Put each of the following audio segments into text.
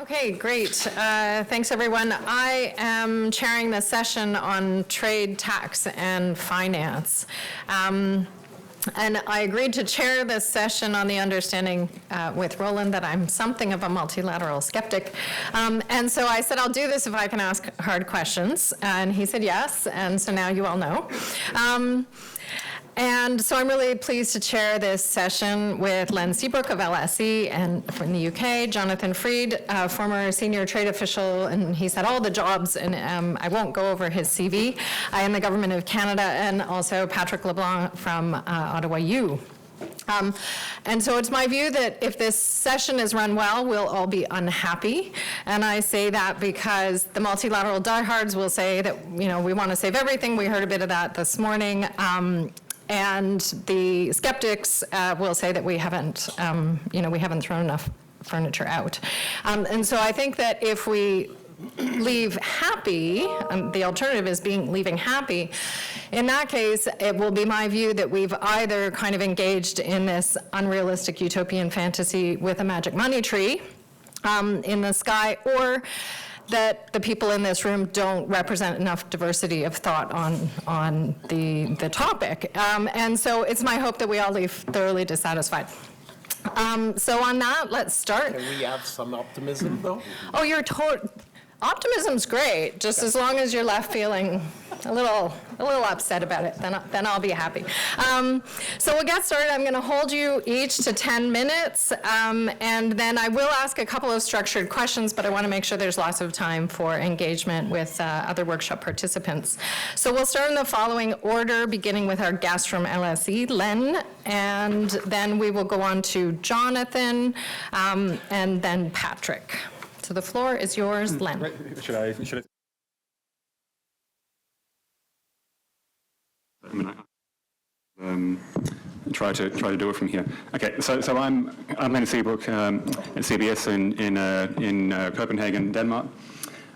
Okay, great. Thanks, everyone. I am chairing the session on trade, tax, and finance. And I agreed to chair this session on the understanding with Roland that I'm something of a multilateral skeptic. And so I said, I'll do this if I can ask hard questions. And he said yes, and so now you all know. And so I'm really pleased to chair this session with Len Seabrook of LSE and from the UK, Jonathan Freed, former senior trade official, and he's had all the jobs, and I won't go over his CV, in the Government of Canada, and also Patrick LeBlanc from Ottawa U. And so it's my view that if this session is run well, we'll all be unhappy. And I say that because the multilateral diehards will say that, you know, we want to save everything. We heard a bit of that this morning. And the skeptics will say that we haven't, we haven't thrown enough furniture out. And so I think that if we leave happy, the alternative is leaving happy, in that case, it will be my view that we've either kind of engaged in this unrealistic utopian fantasy with a magic money tree in the sky, or that the people in this room don't represent enough diversity of thought on the topic. And so it's my hope that we all leave thoroughly dissatisfied. So on that, let's start. Can we have some optimism, though? Oh, optimism's great, just as long as you're left feeling a little upset about it, then I'll be happy. So we'll get started. I'm going to hold you each to 10 minutes, and then I will ask a couple of structured questions, but I want to make sure there's lots of time for engagement with other workshop participants. So we'll start in the following order, beginning with our guest from LSE, Len, and then we will go on to Jonathan, and then Patrick. So the floor is yours, Len. Should I? Try to do it from here. Okay, so I'm Len Seabrook at CBS in Copenhagen, Denmark,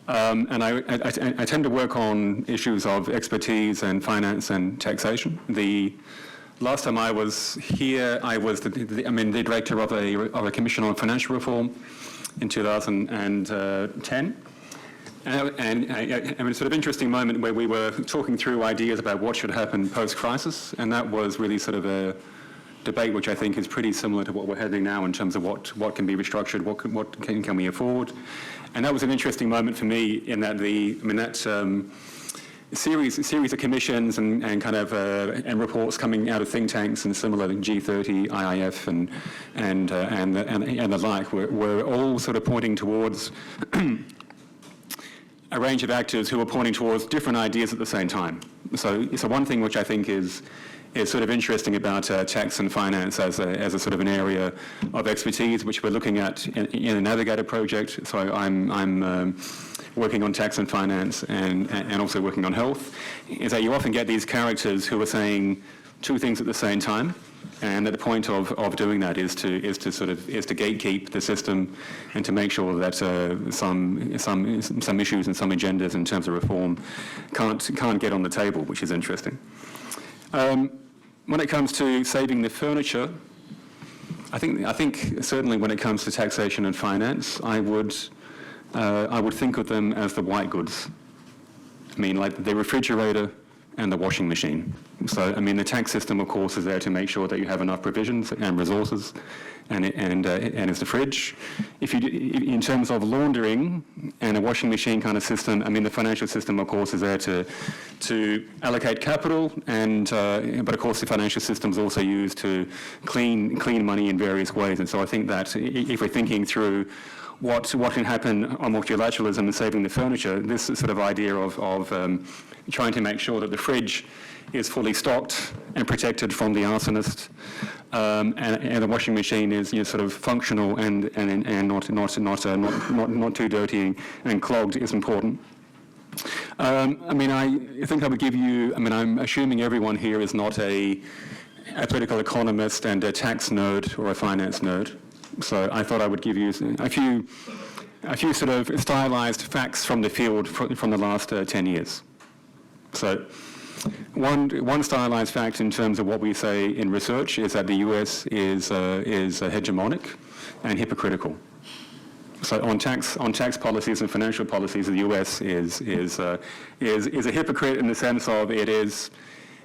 and I tend to work on issues of expertise and finance and taxation. The last time I was here, I was the director of a commission on financial reform in 2010. And it was a sort of interesting moment where we were talking through ideas about what should happen post-crisis, and that was really sort of a debate which I think is pretty similar to what we're having now in terms of what can be restructured, what can we afford. And that was an interesting moment for me in that series of commissions and kind of and reports coming out of think tanks and similar, like G30, IIF, and the like were all sort of pointing towards a range of actors who are pointing towards different ideas at the same time. So one thing which I think is sort of interesting about tax and finance as a sort of an area of expertise, which we're looking at in a Navigator project. So I'm working on tax and finance and also working on health, is that you often get these characters who are saying two things at the same time. And the point of doing that is to gatekeep the system and to make sure that some issues and some agendas in terms of reform can't get on the table, which is interesting. When it comes to saving the furniture, I think certainly when it comes to taxation and finance, I would think of them as the white goods. I mean, like the refrigerator and the washing machine. So, I mean, the tax system, of course, is there to make sure that you have enough provisions and resources, and it's the fridge. In terms of laundering and a washing machine kind of system, I mean, the financial system, of course, is there to allocate capital, but of course, the financial system is also used to clean money in various ways. And so, I think that if we're thinking through what can happen on multilateralism and saving the furniture, this sort of idea of trying to make sure that the fridge is fully stocked and protected from the arsonist, and the washing machine is sort of functional and not too dirty and clogged is important. I think I would give you. I'm assuming everyone here is not a political economist and a tax nerd or a finance nerd. So I thought I would give you a few sort of stylized facts from the field from the last 10 years. So one stylized fact in terms of what we say in research is that the US is hegemonic and hypocritical. So on tax policies and financial policies, the U.S. is a hypocrite in the sense of it is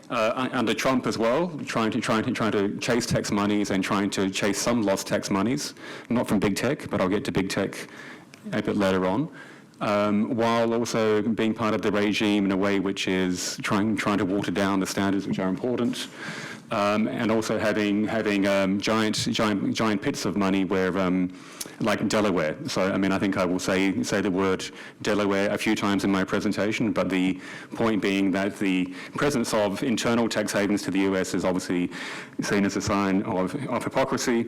under Trump as well, trying to chase tax monies and trying to chase some lost tax monies, not from big tech, but I'll get to big tech a bit later on. While also being part of the regime in a way which is trying to water down the standards which are important, and also having giant pits of money where, like Delaware. So I mean, I think I will say the word Delaware a few times in my presentation, but the point being that the presence of internal tax havens to the US is obviously seen as a sign of hypocrisy.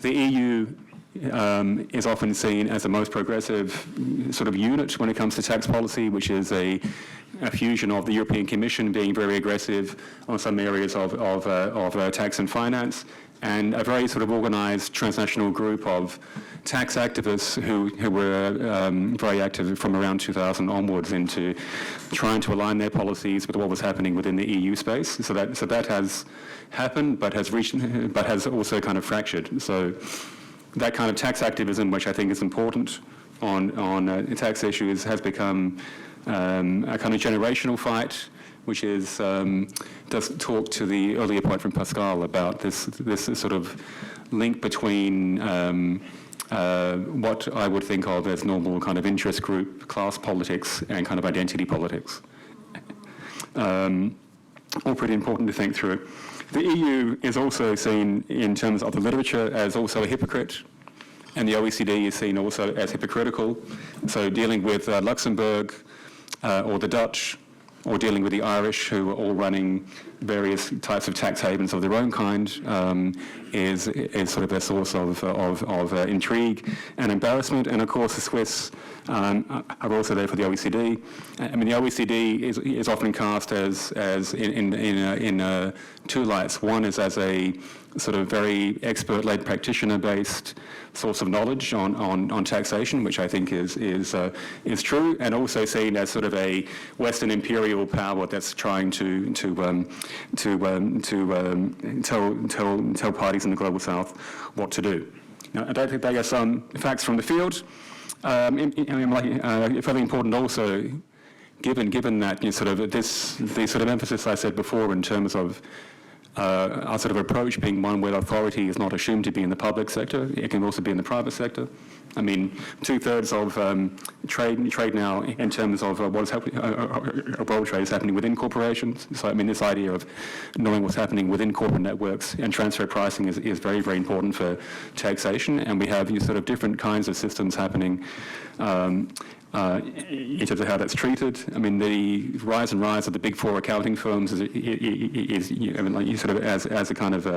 The EU is often seen as the most progressive sort of unit when it comes to tax policy, which is a fusion of the European Commission being very aggressive on some areas of tax and finance, and a very sort of organized transnational group of tax activists who were very active from around 2000 onwards into trying to align their policies with what was happening within the EU space. So that has happened, but has also kind of fractured. So that kind of tax activism, which I think is important on tax issues, has become a kind of generational fight, which is does talk to the earlier point from Pascal about this sort of link between what I would think of as normal kind of interest group class politics and kind of identity politics. All pretty important to think through. The EU is also seen in terms of the literature as also a hypocrite, and the OECD is seen also as hypocritical. So dealing with Luxembourg or the Dutch, or dealing with the Irish, who are all running various types of tax havens of their own kind, is sort of a source of intrigue and embarrassment. And of course, the Swiss are also there for the OECD. I mean, the OECD is often cast as in two lights. One is as a sort of very expert-led, practitioner-based source of knowledge on taxation, which I think is true, and also seen as sort of a Western imperial power that's trying to tell parties in the global South what to do. Now, I don't think they are some facts from the field. Fairly important also, given that the sort of emphasis I said before in terms of our sort of approach being one where authority is not assumed to be in the public sector, it can also be in the private sector. I mean, 2/3 of trade now in terms of what is happening, world trade is happening within corporations. So I mean, this idea of knowing what's happening within corporate networks and transfer pricing is very, very important for taxation. And we have these sort of different kinds of systems happening in terms of how that's treated. I mean, the rise of the big four accounting firms is I mean, like, sort of as a kind of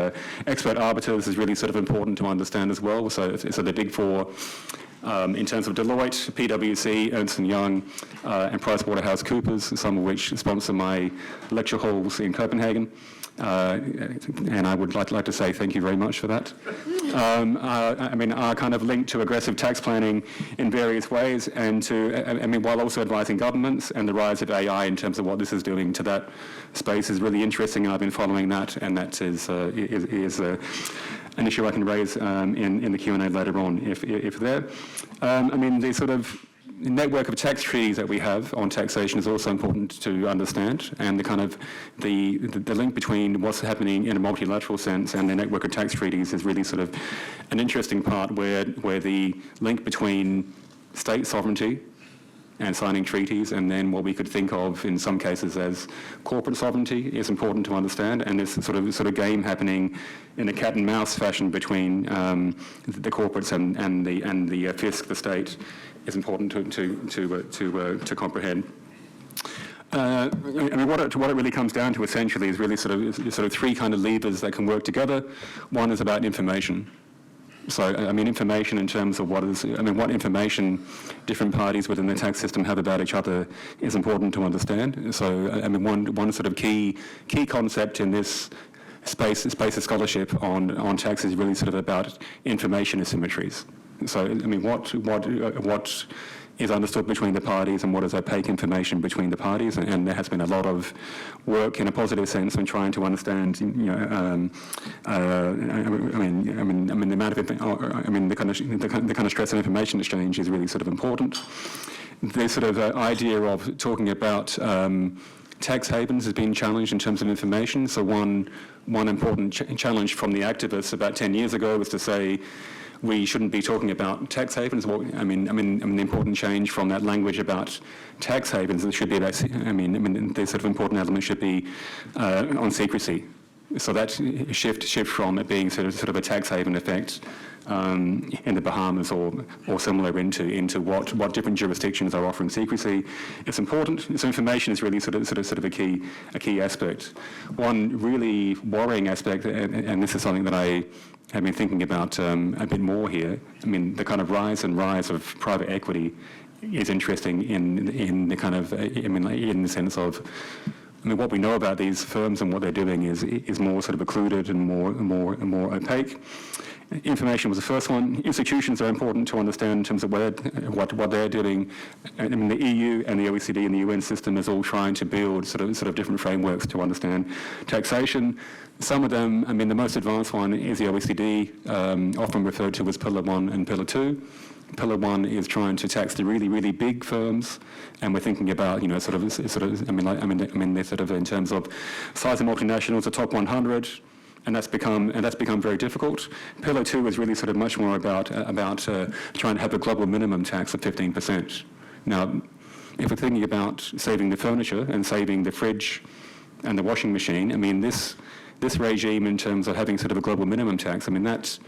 expert arbiters is really sort of important to understand as well. So the big four, in terms of Deloitte, PwC, Ernst & Young, and PricewaterhouseCoopers, some of which sponsor my lecture halls in Copenhagen. And I would like to say thank you very much for that. I mean, are kind of linked to aggressive tax planning in various ways, and while also advising governments, and the rise of AI in terms of what this is doing to that space is really interesting, and I've been following that, and that is an issue I can raise in the Q&A later on, if there. I mean, the sort of network of tax treaties that we have on taxation is also important to understand, and the kind of the link between what's happening in a multilateral sense and the network of tax treaties is really sort of an interesting part where the link between state sovereignty and signing treaties, and then what we could think of in some cases as corporate sovereignty is important to understand, and this sort of game happening in a cat and mouse fashion between the corporates and the fisc, the state, is important to comprehend. I mean, what it really comes down to essentially is really sort of three kind of levers that can work together. One is about information. So, I mean, information in terms of what information different parties within the tax system have about each other is important to understand. So, I mean, one sort of key concept in this space of scholarship on tax is really sort of about information asymmetries. So, I mean, what is understood between the parties and what is opaque information between the parties, and there has been a lot of work in a positive sense in trying to understand, the amount of, the kind of stress and information exchange is really sort of important. The sort of idea of talking about tax havens has been challenged in terms of information. So one important challenge from the activists about 10 years ago was to say we shouldn't be talking about tax havens. Well, the important change from that language about tax havens, it should be about, the sort of important element should be on secrecy. So that shift from it being sort of a tax haven effect in the Bahamas or similar into what different jurisdictions are offering secrecy. It's important. So information is really sort of a key aspect. One really worrying aspect, and this is something that I have been thinking about a bit more here. The kind of rise of private equity is interesting in the kind of in the sense of. What we know about these firms and what they're doing is more sort of occluded and more opaque. Information was the first one. Institutions are important to understand in terms of what they're doing. The EU and the OECD and the UN system is all trying to build sort of different frameworks to understand taxation. Some of them, the most advanced one is the OECD, often referred to as Pillar 1 and Pillar 2. Pillar 1 is trying to tax the really, really big firms, and we're thinking about, they're sort of in terms of size of multinationals, the top 100, and that's become very difficult. Pillar 2 is really sort of much more about trying to have a global minimum tax of 15%. Now, if we're thinking about saving the furniture and saving the fridge and the washing machine, this regime in terms of having sort of a global minimum tax, that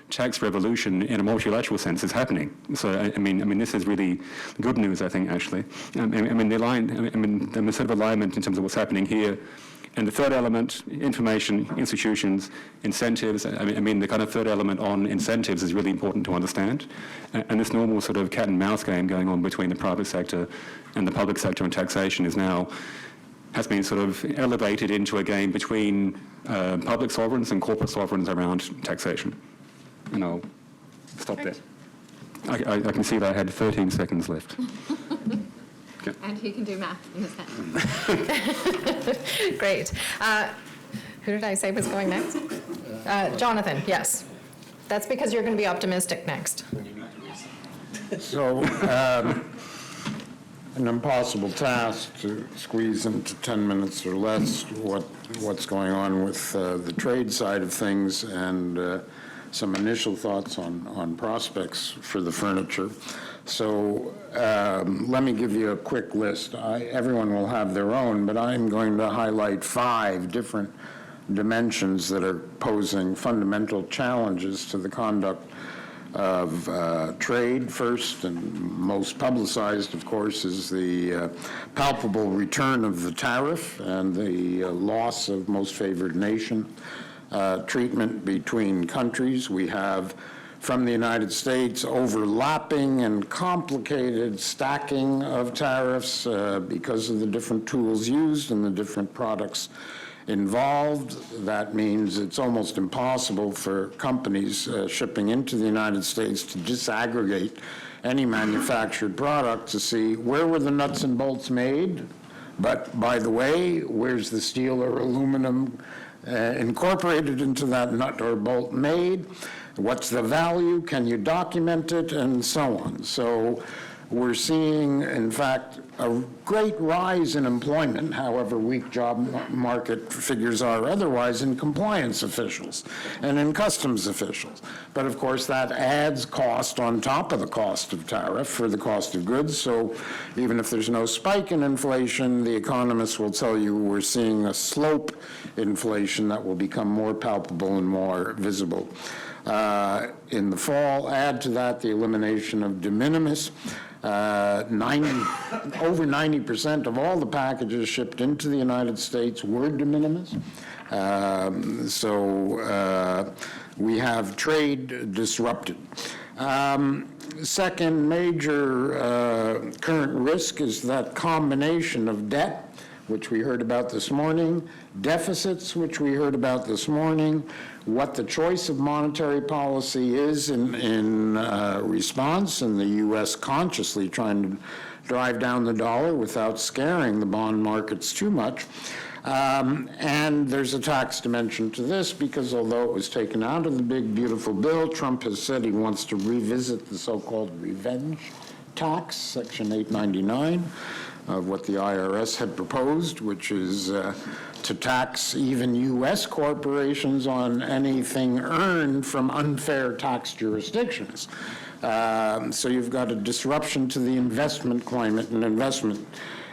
tax revolution in a multilateral sense is happening. So this is really good news, I think, actually. The sort of alignment in terms of what's happening here. And the third element, information, institutions, incentives. The kind of third element on incentives is really important to understand. And this normal sort of cat and mouse game going on between the private sector and the public sector and taxation has been sort of elevated into a game between public sovereigns and corporate sovereigns around taxation. And I'll stop there. I can see that I had 13 seconds left. Okay. And he can do math in his head. Great. Who did I say was going next? Jonathan, yes. That's because you're going to be optimistic next. So, an impossible task to squeeze into 10 minutes or less what's going on with the trade side of things and some initial thoughts on prospects for the furniture. So let me give you a quick list. Everyone will have their own, but I'm going to highlight 5 different dimensions that are posing fundamental challenges to the conduct of trade. First and most publicized, of course, is the palpable return of the tariff and the loss of most favored nation treatment between countries. We have, from the United States, overlapping and complicated stacking of tariffs because of the different tools used and the different products involved. That means it's almost impossible for companies shipping into the United States to disaggregate any manufactured product to see where were the nuts and bolts made, but by the way, where's the steel or aluminum incorporated into that nut or bolt made, what's the value, can you document it, and so on. So we're seeing, in fact, a great rise in employment, however weak job market figures are otherwise, in compliance officials and in customs officials. But of course that adds cost on top of the cost of tariff for the cost of goods. So even if there's no spike in inflation, the economists will tell you we're seeing a slope inflation that will become more palpable and more visible. In the fall, add to that the elimination of de minimis. Over 90% of all the packages shipped into the United States were de minimis. So we have trade disrupted. Second major current risk is that combination of debt, which we heard about this morning, deficits, which we heard about this morning, what the choice of monetary policy is in response, and the U.S. consciously trying to drive down the dollar without scaring the bond markets too much. And there's a tax dimension to this, because although it was taken out of the big, beautiful bill, Trump has said he wants to revisit the so-called revenge tax, Section 899, of what the IRS had proposed, which is to tax even U.S. corporations on anything earned from unfair tax jurisdictions. So you've got a disruption to the investment climate and investment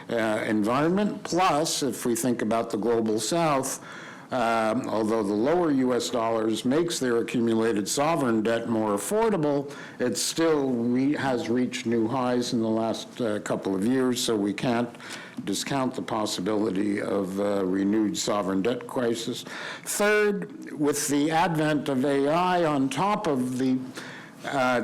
environment. Plus, if we think about the global south, although the lower U.S. dollars makes their accumulated sovereign debt more affordable, it still has reached new highs in the last couple of years, so we can't discount the possibility of a renewed sovereign debt crisis. Third, with the advent of AI on top of the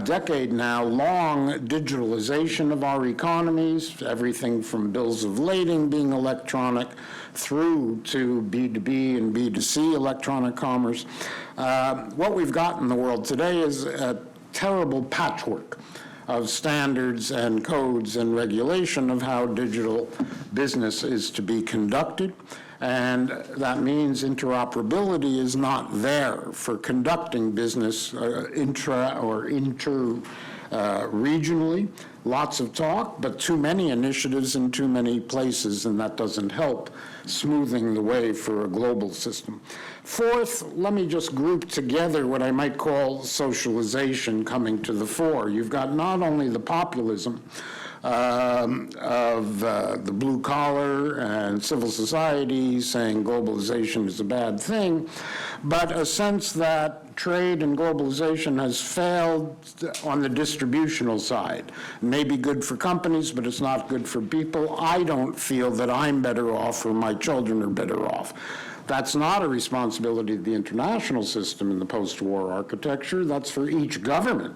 decade now long digitalization of our economies, everything from bills of lading being electronic through to B2B and B2C electronic commerce. What we've got in the world today is a terrible patchwork of standards and codes and regulation of how digital business is to be conducted. And that means interoperability is not there for conducting business intra or inter-regionally. Lots of talk, but too many initiatives in too many places, and that doesn't help smoothing the way for a global system. Fourth, let me just group together what I might call socialization coming to the fore. You've got not only the populism of the blue collar and civil society saying globalization is a bad thing, but a sense that trade and globalization has failed on the distributional side. It may be good for companies, but it's not good for people. I don't feel that I'm better off or my children are better off. That's not a responsibility of the international system in the post-war architecture. That's for each government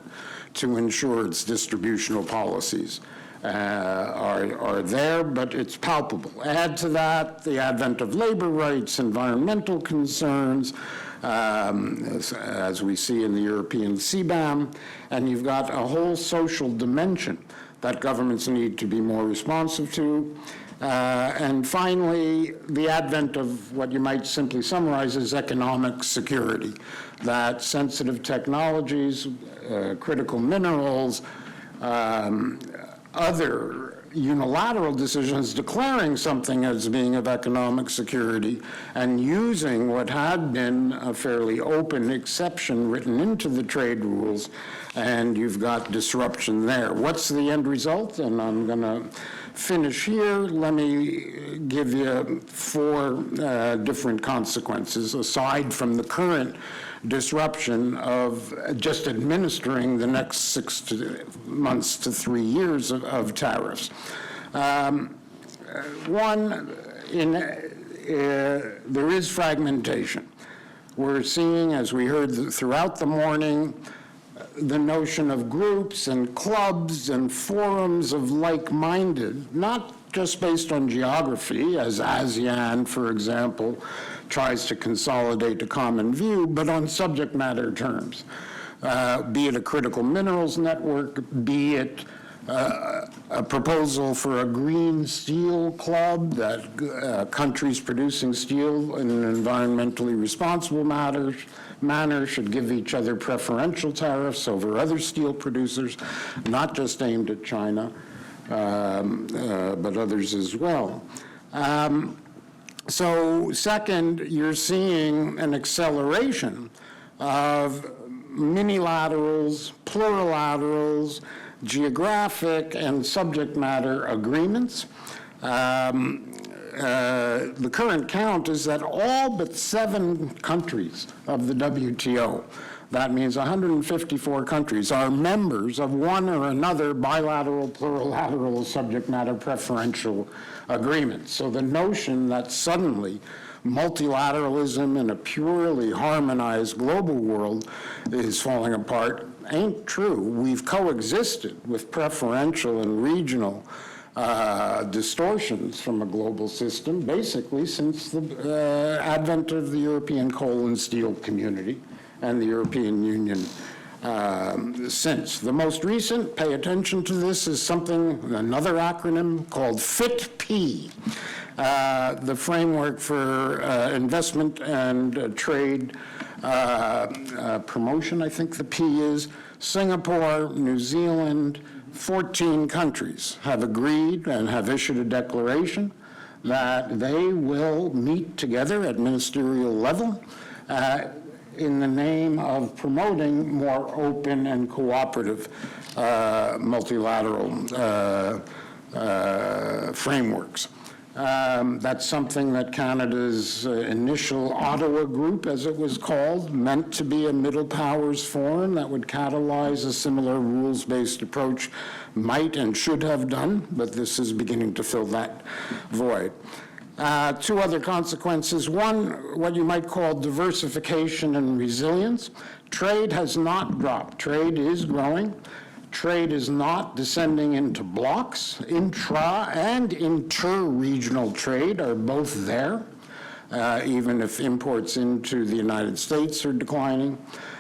to ensure its distributional policies are there, but it's palpable. Add to that the advent of labor rights, environmental concerns, as we see in the European CBAM, and you've got a whole social dimension that governments need to be more responsive to. And finally, the advent of what you might simply summarize as economic security, that sensitive technologies, critical minerals, other unilateral decisions declaring something as being of economic security and using what had been a fairly open exception written into the trade rules, and you've got disruption there. What's the end result? And I'm going to finish here. Let me give you four different consequences, aside from the current disruption of just administering the next 6 months to 3 years of tariffs. One, there is fragmentation. We're seeing, as we heard throughout the morning, the notion of groups and clubs and forums of like-minded, not just based on geography, as ASEAN, for example, tries to consolidate a common view, but on subject matter terms, be it a critical minerals network, be it a proposal for a green steel club that countries producing steel in an environmentally responsible manner should give each other preferential tariffs over other steel producers, not just aimed at China, but others as well. So second, you're seeing an acceleration of minilaterals, plurilaterals, geographic and subject matter agreements. The current count is that all but 7 countries of the WTO, that means 154 countries, are members of one or another bilateral, plurilateral, subject matter preferential agreement. So the notion that suddenly multilateralism in a purely harmonized global world is falling apart ain't true. We've coexisted with preferential and regional distortions from a global system, basically since the advent of the European coal and steel community and the European Union since. The most recent, pay attention to this, is another acronym called FIT-P, the Framework for Investment and Trade Promotion, I think the P is. Singapore, New Zealand, 14 countries have agreed and have issued a declaration that they will meet together at ministerial level in the name of promoting more open and cooperative multilateral frameworks. That's something that Canada's initial Ottawa group, as it was called, meant to be a middle powers forum that would catalyze a similar rules-based approach, might and should have done, but this is beginning to fill that void. Two other consequences. One, what you might call diversification and resilience. Trade has not dropped. Trade is growing. Trade is not descending into blocks. Intra and inter-regional trade are both there, even if imports into the United States are declining,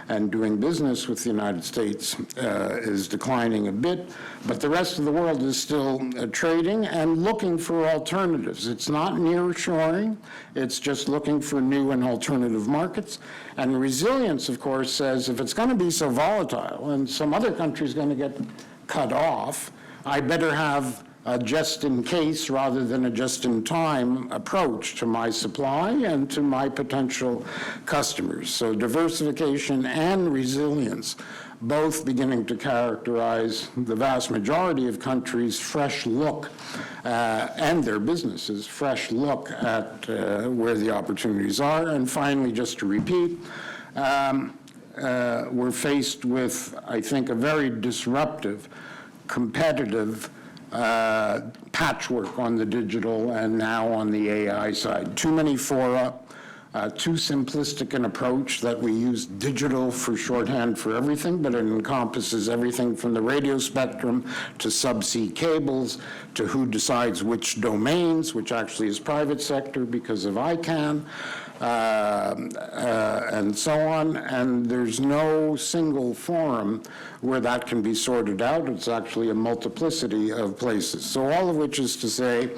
and doing business with the United States is declining a bit, but the rest of the world is still trading and looking for alternatives. It's not nearshoring, it's just looking for new and alternative markets. And resilience, of course, says if it's going to be so volatile and some other country is going to get cut off, I better have a just-in-case rather than a just-in-time approach to my supply and to my potential customers. So diversification and resilience, both beginning to characterize the vast majority of countries' fresh look and their businesses' fresh look at where the opportunities are. And finally, just to repeat, we're faced with, I think, a very disruptive, competitive patchwork on the digital and now on the AI side. Too many fora, too simplistic an approach that we use digital for shorthand for everything, but it encompasses everything from the radio spectrum to subsea cables to who decides which domains, which actually is private sector because of ICANN, and so on. And there's no single forum where that can be sorted out. It's actually a multiplicity of places. So all of which is to say,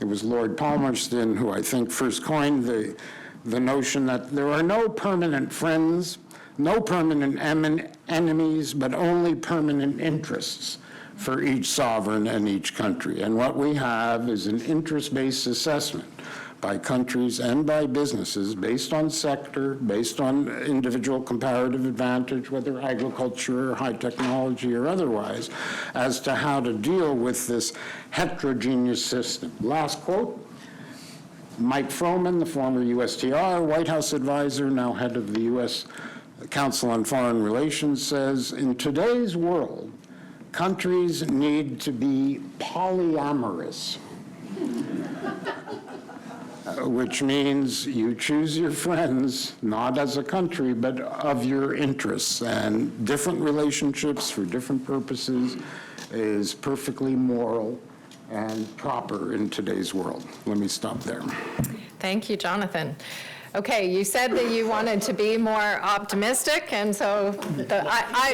it was Lord Palmerston who I think first coined the notion that there are no permanent friends, no permanent enemies, but only permanent interests for each sovereign and each country. And what we have is an interest-based assessment by countries and by businesses based on sector, based on individual comparative advantage, whether agriculture or high technology or otherwise, as to how to deal with this heterogeneous system. Last quote. Mike Froman, the former USTR White House advisor, now head of the U.S. Council on Foreign Relations, says, in today's world, countries need to be polyamorous, which means you choose your friends, not as a country, but of your interests. And different relationships for different purposes is perfectly moral and proper in today's world. Let me stop there. Thank you, Jonathan. Okay, you said that you wanted to be more optimistic, and so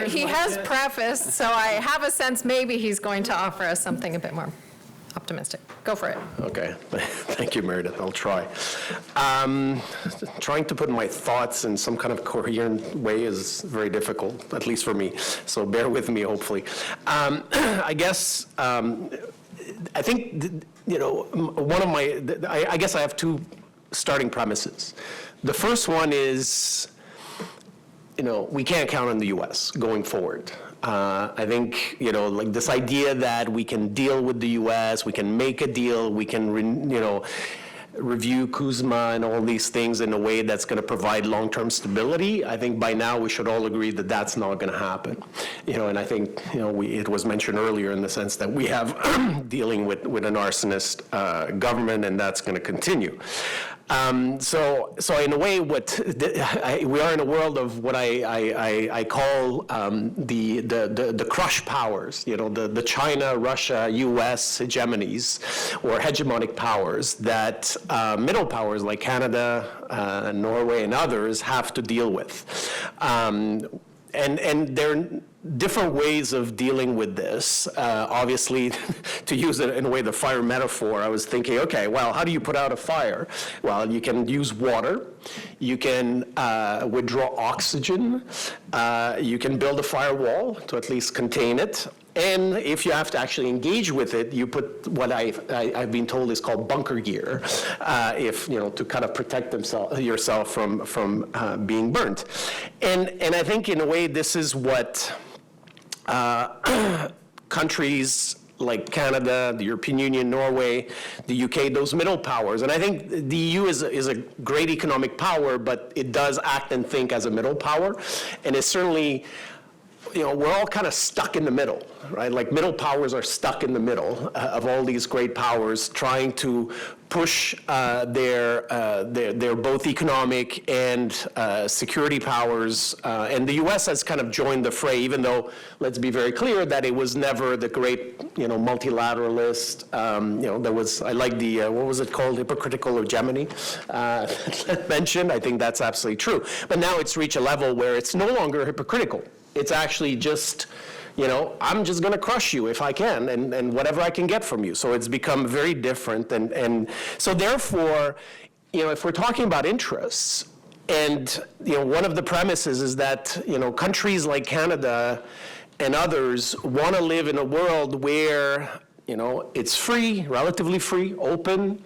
he has prefaced, so I have a sense maybe he's going to offer us something a bit more optimistic. Go for it. Okay, thank you, Meredith. I'll try. Trying to put my thoughts in some kind of coherent way is very difficult, at least for me, so bear with me, hopefully. I guess, I think, one of my, I guess I have two starting premises. The first one is, we can't count on the U.S. going forward. I think, like this idea that we can deal with the U.S., we can make a deal, we can, review Kuzma and all these things in a way that's going to provide long-term stability. I think by now we should all agree that that's not going to happen. And I think, it was mentioned earlier in the sense that we have dealing with an arsonist government, and that's going to continue. So in a way, we are in a world of what I call the crush powers, the China, Russia, US hegemonies, or hegemonic powers that middle powers like Canada, Norway, and others have to deal with. And there are different ways of dealing with this. Obviously, to use it in a way, the fire metaphor, I was thinking, okay, well, how do you put out a fire? Well, you can use water, you can withdraw oxygen, you can build a firewall to at least contain it. And if you have to actually engage with it, you put what I've been told is called bunker gear, to kind of protect yourself from being burnt. And I think in a way this is what countries like Canada, the European Union, Norway, the UK, those middle powers. And I think the EU is a great economic power, but it does act and think as a middle power. And it's certainly, we're all kind of stuck in the middle, right? Like middle powers are stuck in the middle of all these great powers trying to push their both economic and security powers. And the US has kind of joined the fray, even though, let's be very clear, that it was never the great, multilateralist, there was, I like the, what was it called, hypocritical hegemony mentioned. I think that's absolutely true. But now it's reached a level where it's no longer hypocritical. It's actually just, I'm just going to crush you if I can, and whatever I can get from you. So it's become very different. And so therefore, if we're talking about interests, and one of the premises is that, countries like Canada and others want to live in a world where, it's free, relatively free, open,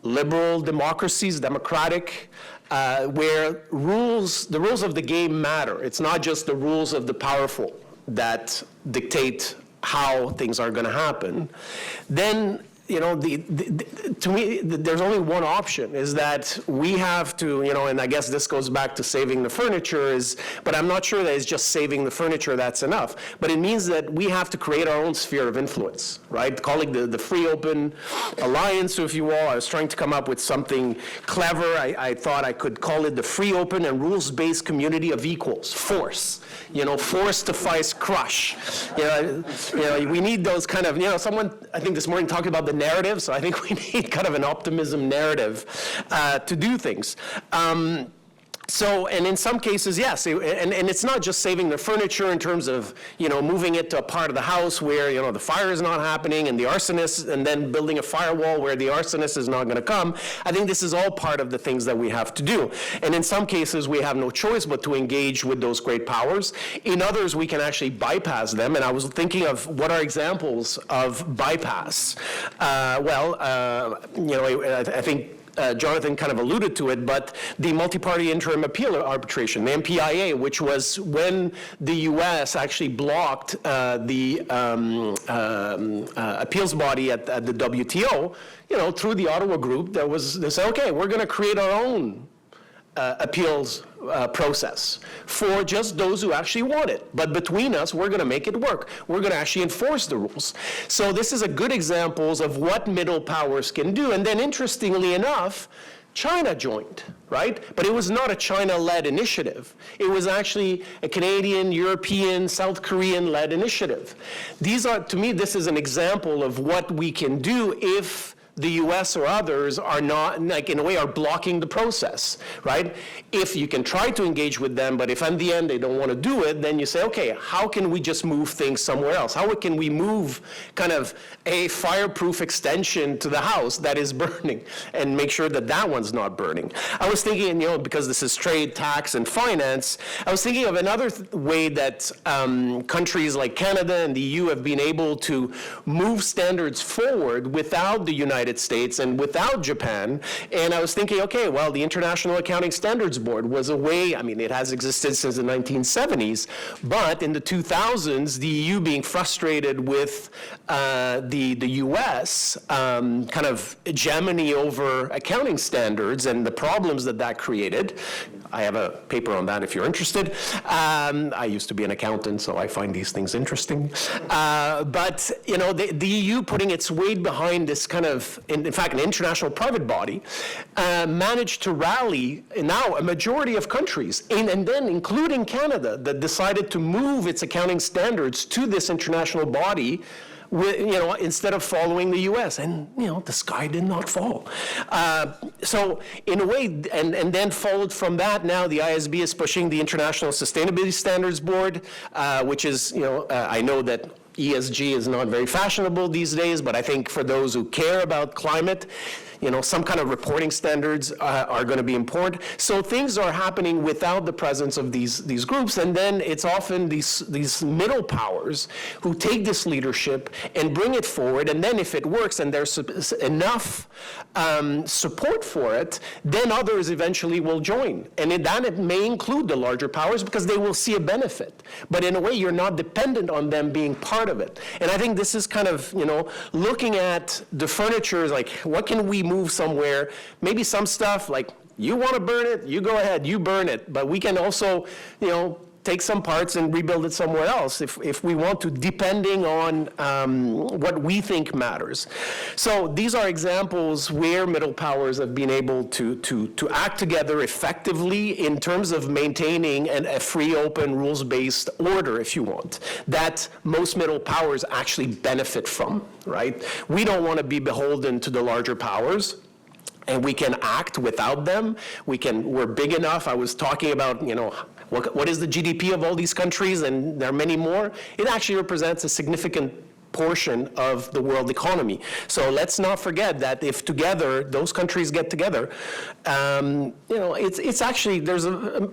liberal democracies, democratic, where the rules of the game matter. It's not just the rules of the powerful that dictate how things are going to happen. Then, to me, there's only one option, is that we have to, and I guess this goes back to saving the furniture, but I'm not sure that it's just saving the furniture that's enough. But it means that we have to create our own sphere of influence, right? Calling the free open alliance, if you will. I was trying to come up with something clever. I thought I could call it the free open and rules-based community of equals, force. Force to fight crush. We need those kind of, someone, I think this morning talked about the narrative, so I think we need kind of an optimism narrative to do things. And in some cases, yes, and it's not just saving the furniture in terms of, moving it to a part of the house where, the fire is not happening and the arsonist, and then building a firewall where the arsonist is not going to come. I think this is all part of the things that we have to do. And in some cases, we have no choice but to engage with those great powers. In others, we can actually bypass them. And I was thinking of what are examples of bypass. I think Jonathan kind of alluded to it, but the multi-party interim appeal arbitration, the MPIA, which was when the U.S. actually blocked the appeals body at the WTO, through the Ottawa group, they said, okay, we're going to create our own appeals process for just those who actually want it. But between us, we're going to make it work. We're going to actually enforce the rules. So this is a good example of what middle powers can do. And then interestingly enough, China joined, right? But it was not a China-led initiative. It was actually a Canadian, European, South Korean-led initiative. To me, this is an example of what we can do if the US or others are not, in a way, are blocking the process, right? If you can try to engage with them, but if in the end they don't want to do it, then you say, okay, how can we just move things somewhere else? How can we move kind of a fireproof extension to the house that is burning and make sure that that one's not burning? I was thinking, because this is trade, tax, and finance, I was thinking of another way that countries like Canada and the EU have been able to move standards forward without the United States and without Japan. And I was thinking, okay, well, the International Accounting Standards Board was a way, it has existed since the 1970s, but in the 2000s, the EU being frustrated with the US kind of hegemony over accounting standards and the problems that created, I have a paper on that if you're interested. I used to be an accountant, so I find these things interesting. But, you know, the EU putting its weight behind this kind of, in fact, an international private body, managed to rally now a majority of countries, and then including Canada, that decided to move its accounting standards to this international body, you know, instead of following the US. And, you know, the sky did not fall. So in a way, and then followed from that, now the ISB is pushing the International Sustainability Standards Board, which is, you know, I know that ESG is not very fashionable these days, but I think for those who care about climate, you know, some kind of reporting standards are going to be important. So things are happening without the presence of these groups, and then it's often these middle powers who take this leadership and bring it forward, and then if it works and there's enough support for it, then others eventually will join. And it may include the larger powers because they will see a benefit. But in a way, you're not dependent on them being part of it. And I think this is kind of, you know, looking at the furniture, like what can we move somewhere? Maybe some stuff like, you want to burn it, you go ahead, you burn it. But we can also, you know, take some parts and rebuild it somewhere else if we want to, depending on what we think matters. So these are examples where middle powers have been able to act together effectively in terms of maintaining a free, open, rules-based order, if you want, that most middle powers actually benefit from, right? We don't want to be beholden to the larger powers, and we can act without them. We're big enough. I was talking about, you know, what is the GDP of all these countries, and there are many more. It actually represents a significant portion of the world economy. So let's not forget that if together, those countries get together, you know, it's actually, there's a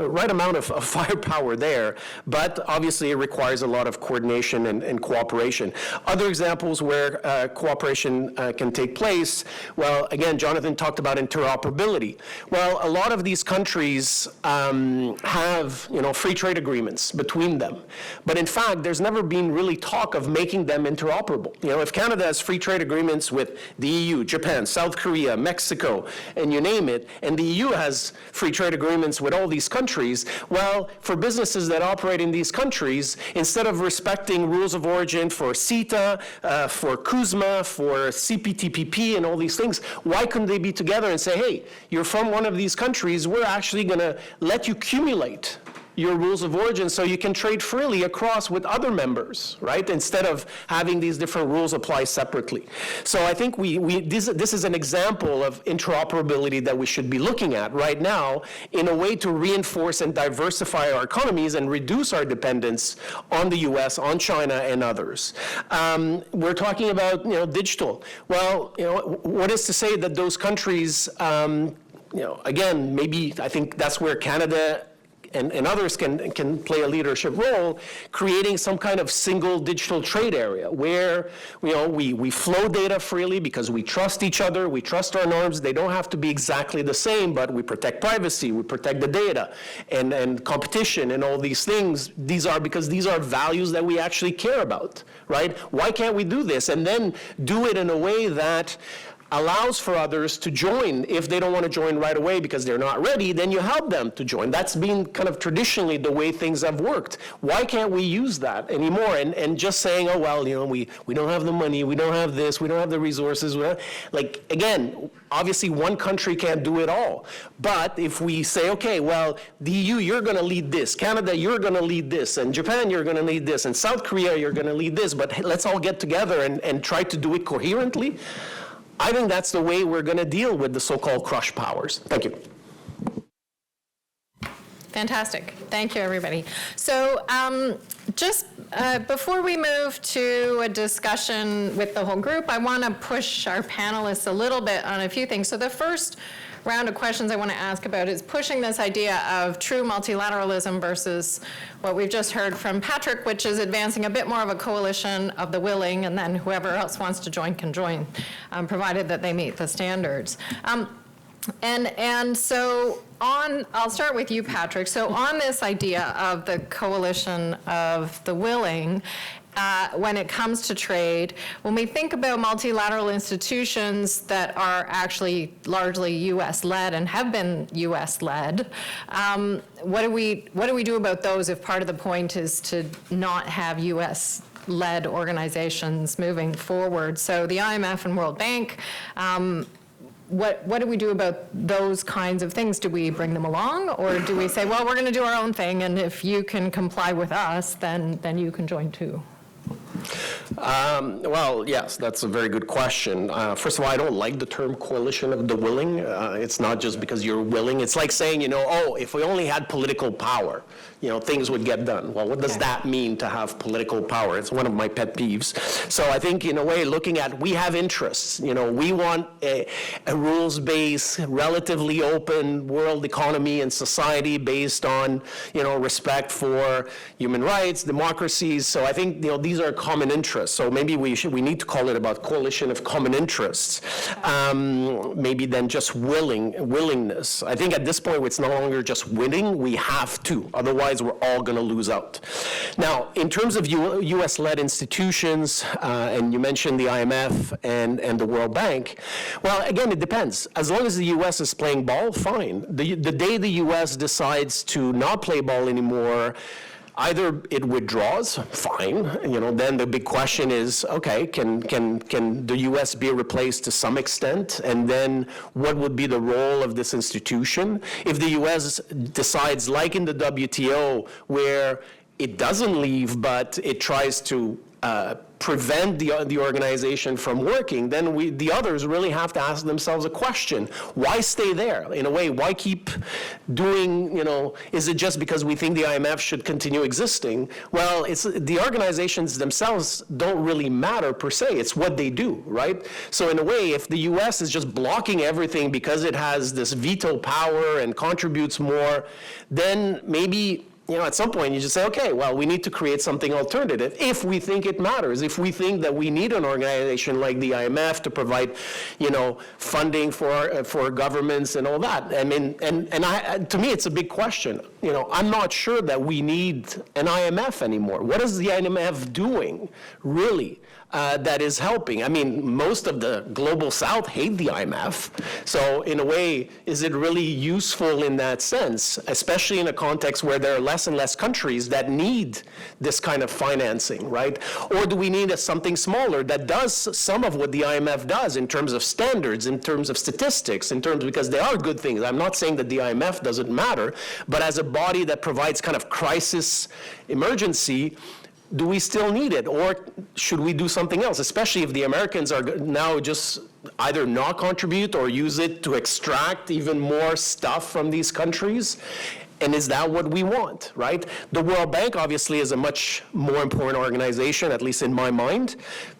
right amount of firepower there, but obviously it requires a lot of coordination and cooperation. Other examples where cooperation can take place, well, again, Jonathan talked about interoperability. Well, a lot of these countries have, you know, free trade agreements between them. But in fact, there's never been really talk of making them interoperable. You know, if Canada has free trade agreements with the EU, Japan, South Korea, Mexico, and you name it, and the EU has free trade agreements with all these countries, well, for businesses that operate in these countries, instead of respecting rules of origin for CETA, for CUSMA, for CPTPP, and all these things, why couldn't they be together and say, hey, you're from one of these countries, we're actually going to let you accumulate your rules of origin so you can trade freely across with other members, right? Instead of having these different rules apply separately. So I think this is an example of interoperability that we should be looking at right now in a way to reinforce and diversify our economies and reduce our dependence on the US, on China, and others. We're talking about, you know, digital. Well, you know, what is to say that those countries, you know, again, maybe I think that's where Canada and others can play a leadership role, creating some kind of single digital trade area where, you know, we flow data freely because we trust each other, we trust our norms. They don't have to be exactly the same, but we protect privacy, we protect the data, and competition and all these things. Because these are values that we actually care about, right? Why can't we do this? And then do it in a way that allows for others to join. If they don't want to join right away because they're not ready, then you help them to join. That's been kind of traditionally the way things have worked. Why can't we use that anymore? And just saying, oh, well, you know, we don't have the money, we don't have this, we don't have the resources. Like, again, obviously one country can't do it all. But if we say, okay, well, the EU, you're going to lead this. Canada, you're going to lead this. And Japan, you're going to lead this. And South Korea, you're going to lead this. But let's all get together and try to do it coherently. I think that's the way we're going to deal with the so-called crush powers. Thank you. Fantastic. Thank you, everybody. So just before we move to a discussion with the whole group, I want to push our panelists a little bit on a few things. So the first round of questions I want to ask about is pushing this idea of true multilateralism versus what we've just heard from Patrick, which is advancing a bit more of a coalition of the willing, and then whoever else wants to join can join, provided that they meet the standards. And so I'll start with you, Patrick. So on this idea of the coalition of the willing, when it comes to trade, when we think about multilateral institutions that are actually largely U.S.-led and have been U.S.-led, what do we do about those if part of the point is to not have U.S.-led organizations moving forward? So the IMF and World Bank, what do we do about those kinds of things? Do we bring them along, or do we say, well, we're going to do our own thing, and if you can comply with us, then you can join too? Well, yes, that's a very good question. First of all, I don't like the term coalition of the willing. It's not just because you're willing. It's like saying, oh, if we only had political power, things would get done. Well, what does that mean to have political power? It's one of my pet peeves. So I think, in a way, looking at, we have interests. We want a rules-based, relatively open world economy and society based on, respect for human rights, democracies. So I think, these are common interests. So maybe we need to call it about coalition of common interests, maybe than just willingness. I think at this point, it's no longer just winning. We have to. Otherwise, we're all going to lose out. Now, in terms of U.S.-led institutions, and you mentioned the IMF and the World Bank, well, again, it depends. As long as the U.S. is playing ball, fine. The day the U.S. decides to not play ball anymore, either it withdraws, fine, then the big question is, okay, can the U.S. be replaced to some extent? And then what would be the role of this institution? If the U.S. decides, like in the WTO, where it doesn't leave, but it tries to prevent the organization from working, then the others really have to ask themselves a question. Why stay there? In a way, why keep doing, is it just because we think the IMF should continue existing? Well, the organizations themselves don't really matter per se. It's what they do, right? So in a way, if the US is just blocking everything because it has this veto power and contributes more, then maybe at some point you just say, okay, well, we need to create something alternative if we think it matters, if we think that we need an organization like the IMF to provide, funding for governments and all that. I mean, and to me, it's a big question. I'm not sure that we need an IMF anymore. What is the IMF doing, really? That is helping. I mean, most of the global South hate the IMF. So in a way, is it really useful in that sense, especially in a context where there are less and less countries that need this kind of financing, right? Or do we need something smaller that does some of what the IMF does in terms of standards, in terms of statistics, because they are good things. I'm not saying that the IMF doesn't matter, but as a body that provides kind of crisis emergency, do we still need it, or should we do something else, especially if the Americans are now just either not contribute or use it to extract even more stuff from these countries? And is that what we want, right? The World Bank, obviously, is a much more important organization, at least in my mind.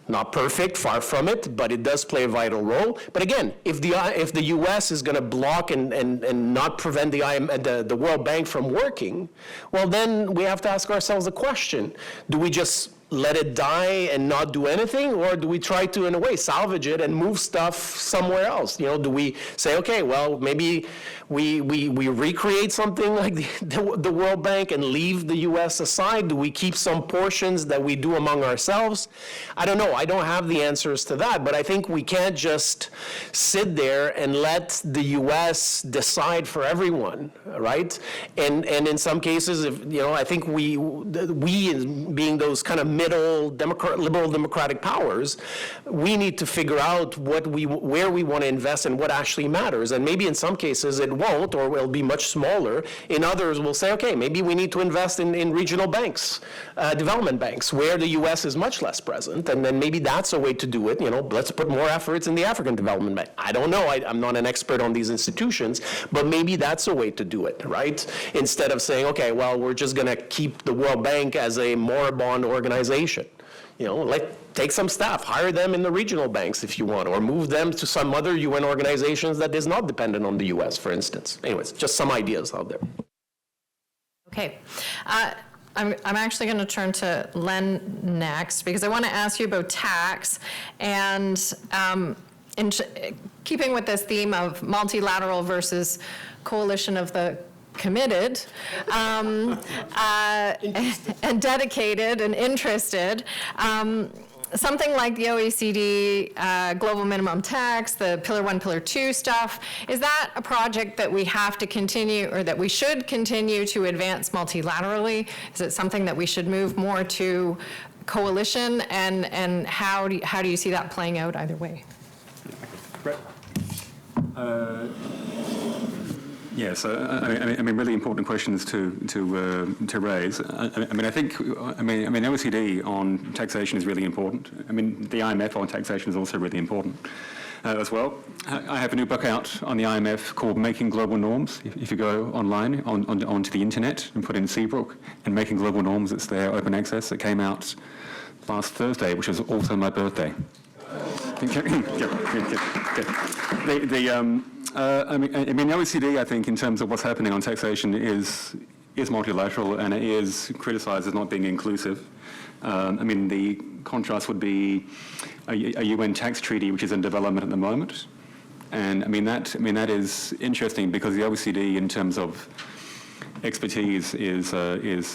Not perfect, far from it, but it does play a vital role. But again, if the U.S. is going to block and not prevent the World Bank from working, well, then we have to ask ourselves a question. Do we just let it die and not do anything, or do we try to, in a way, salvage it and move stuff somewhere else? Do we say, okay, well, maybe we recreate something like the World Bank and leave the U.S. aside? Do we keep some portions that we do among ourselves? I don't know. I don't have the answers to that, but I think we can't just sit there and let the U.S. decide for everyone, right? And in some cases, I think we being those kind of middle liberal democratic powers, we need to figure out where we want to invest and what actually matters. And maybe in some cases it won't, or will be much smaller. In others, we'll say, okay, maybe we need to invest in regional banks, development banks, where the U.S. is much less present, and then maybe that's a way to do it. Let's put more efforts in the African Development Bank. I don't know. I'm not an expert on these institutions, but maybe that's a way to do it, right? Instead of saying, okay, well, we're just going to keep the World Bank as a moribund organization. Take some staff, hire them in the regional banks if you want, or move them to some other UN organizations that is not dependent on the U.S., for instance. Anyways, just some ideas out there. Okay. I'm actually going to turn to Len next, because I want to ask you about tax. And in keeping with this theme of multilateral versus coalition of the committed and dedicated and interested. Something like the OECD global minimum tax, the Pillar 1, Pillar 2 stuff, is that a project that we have to continue, or that we should continue to advance multilaterally? Is it something that we should move more to coalition, and how do you see that playing out either way? Brett? Yeah, so I mean, really important questions to raise. I think OECD on taxation is really important. I mean, the IMF on taxation is also really important as well. I have a new book out on the IMF called Making Global Norms. If you go online onto the internet and put in Seabrook and Making Global Norms, it's there, open access. It came out last Thursday, which was also my birthday. I mean, OECD, I think, in terms of what's happening on taxation is multilateral, and it is criticized as not being inclusive. I mean, the contrast would be a UN tax treaty, which is in development at the moment. And I mean, that is interesting because the OECD, in terms of expertise, is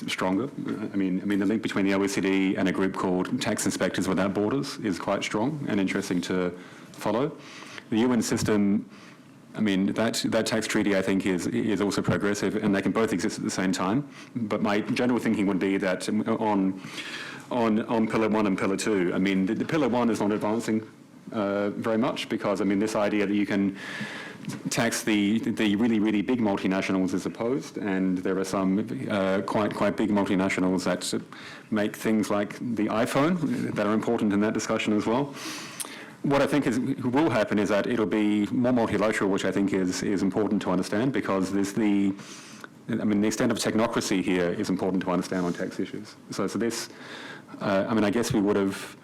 stronger. I mean, the link between the OECD and a group called Tax Inspectors Without Borders is quite strong and interesting to follow. The UN system, I mean, that tax treaty, I think, is also progressive, and they can both exist at the same time. But my general thinking would be that on Pillar 1 and Pillar 2, I mean, the Pillar 1 is not advancing very much because, I mean, this idea that you can tax the really, really big multinationals is opposed, and there are some quite big multinationals that make things like the iPhone that are important in that discussion as well. What I think will happen is that it'll be more multilateral, which I think is important to understand, because there's the extent of technocracy here is important to understand on tax issues. So this, I guess we would have,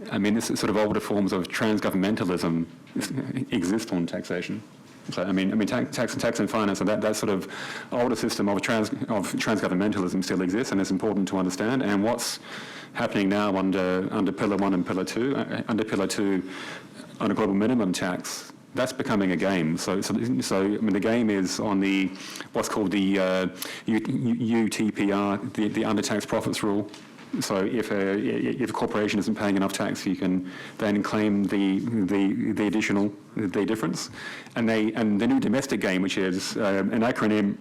this sort of older forms of transgovernmentalism exist on taxation. So tax and finance, and that sort of older system of transgovernmentalism still exists, and it's important to understand. And what's happening now under Pillar 1 and Pillar 2, under Pillar 2 on a global minimum tax, that's becoming a game. So the game is on the what's called the UTPR, the under-tax profits rule. So if a corporation isn't paying enough tax, you can then claim the additional, the difference. And the new domestic game, which is an acronym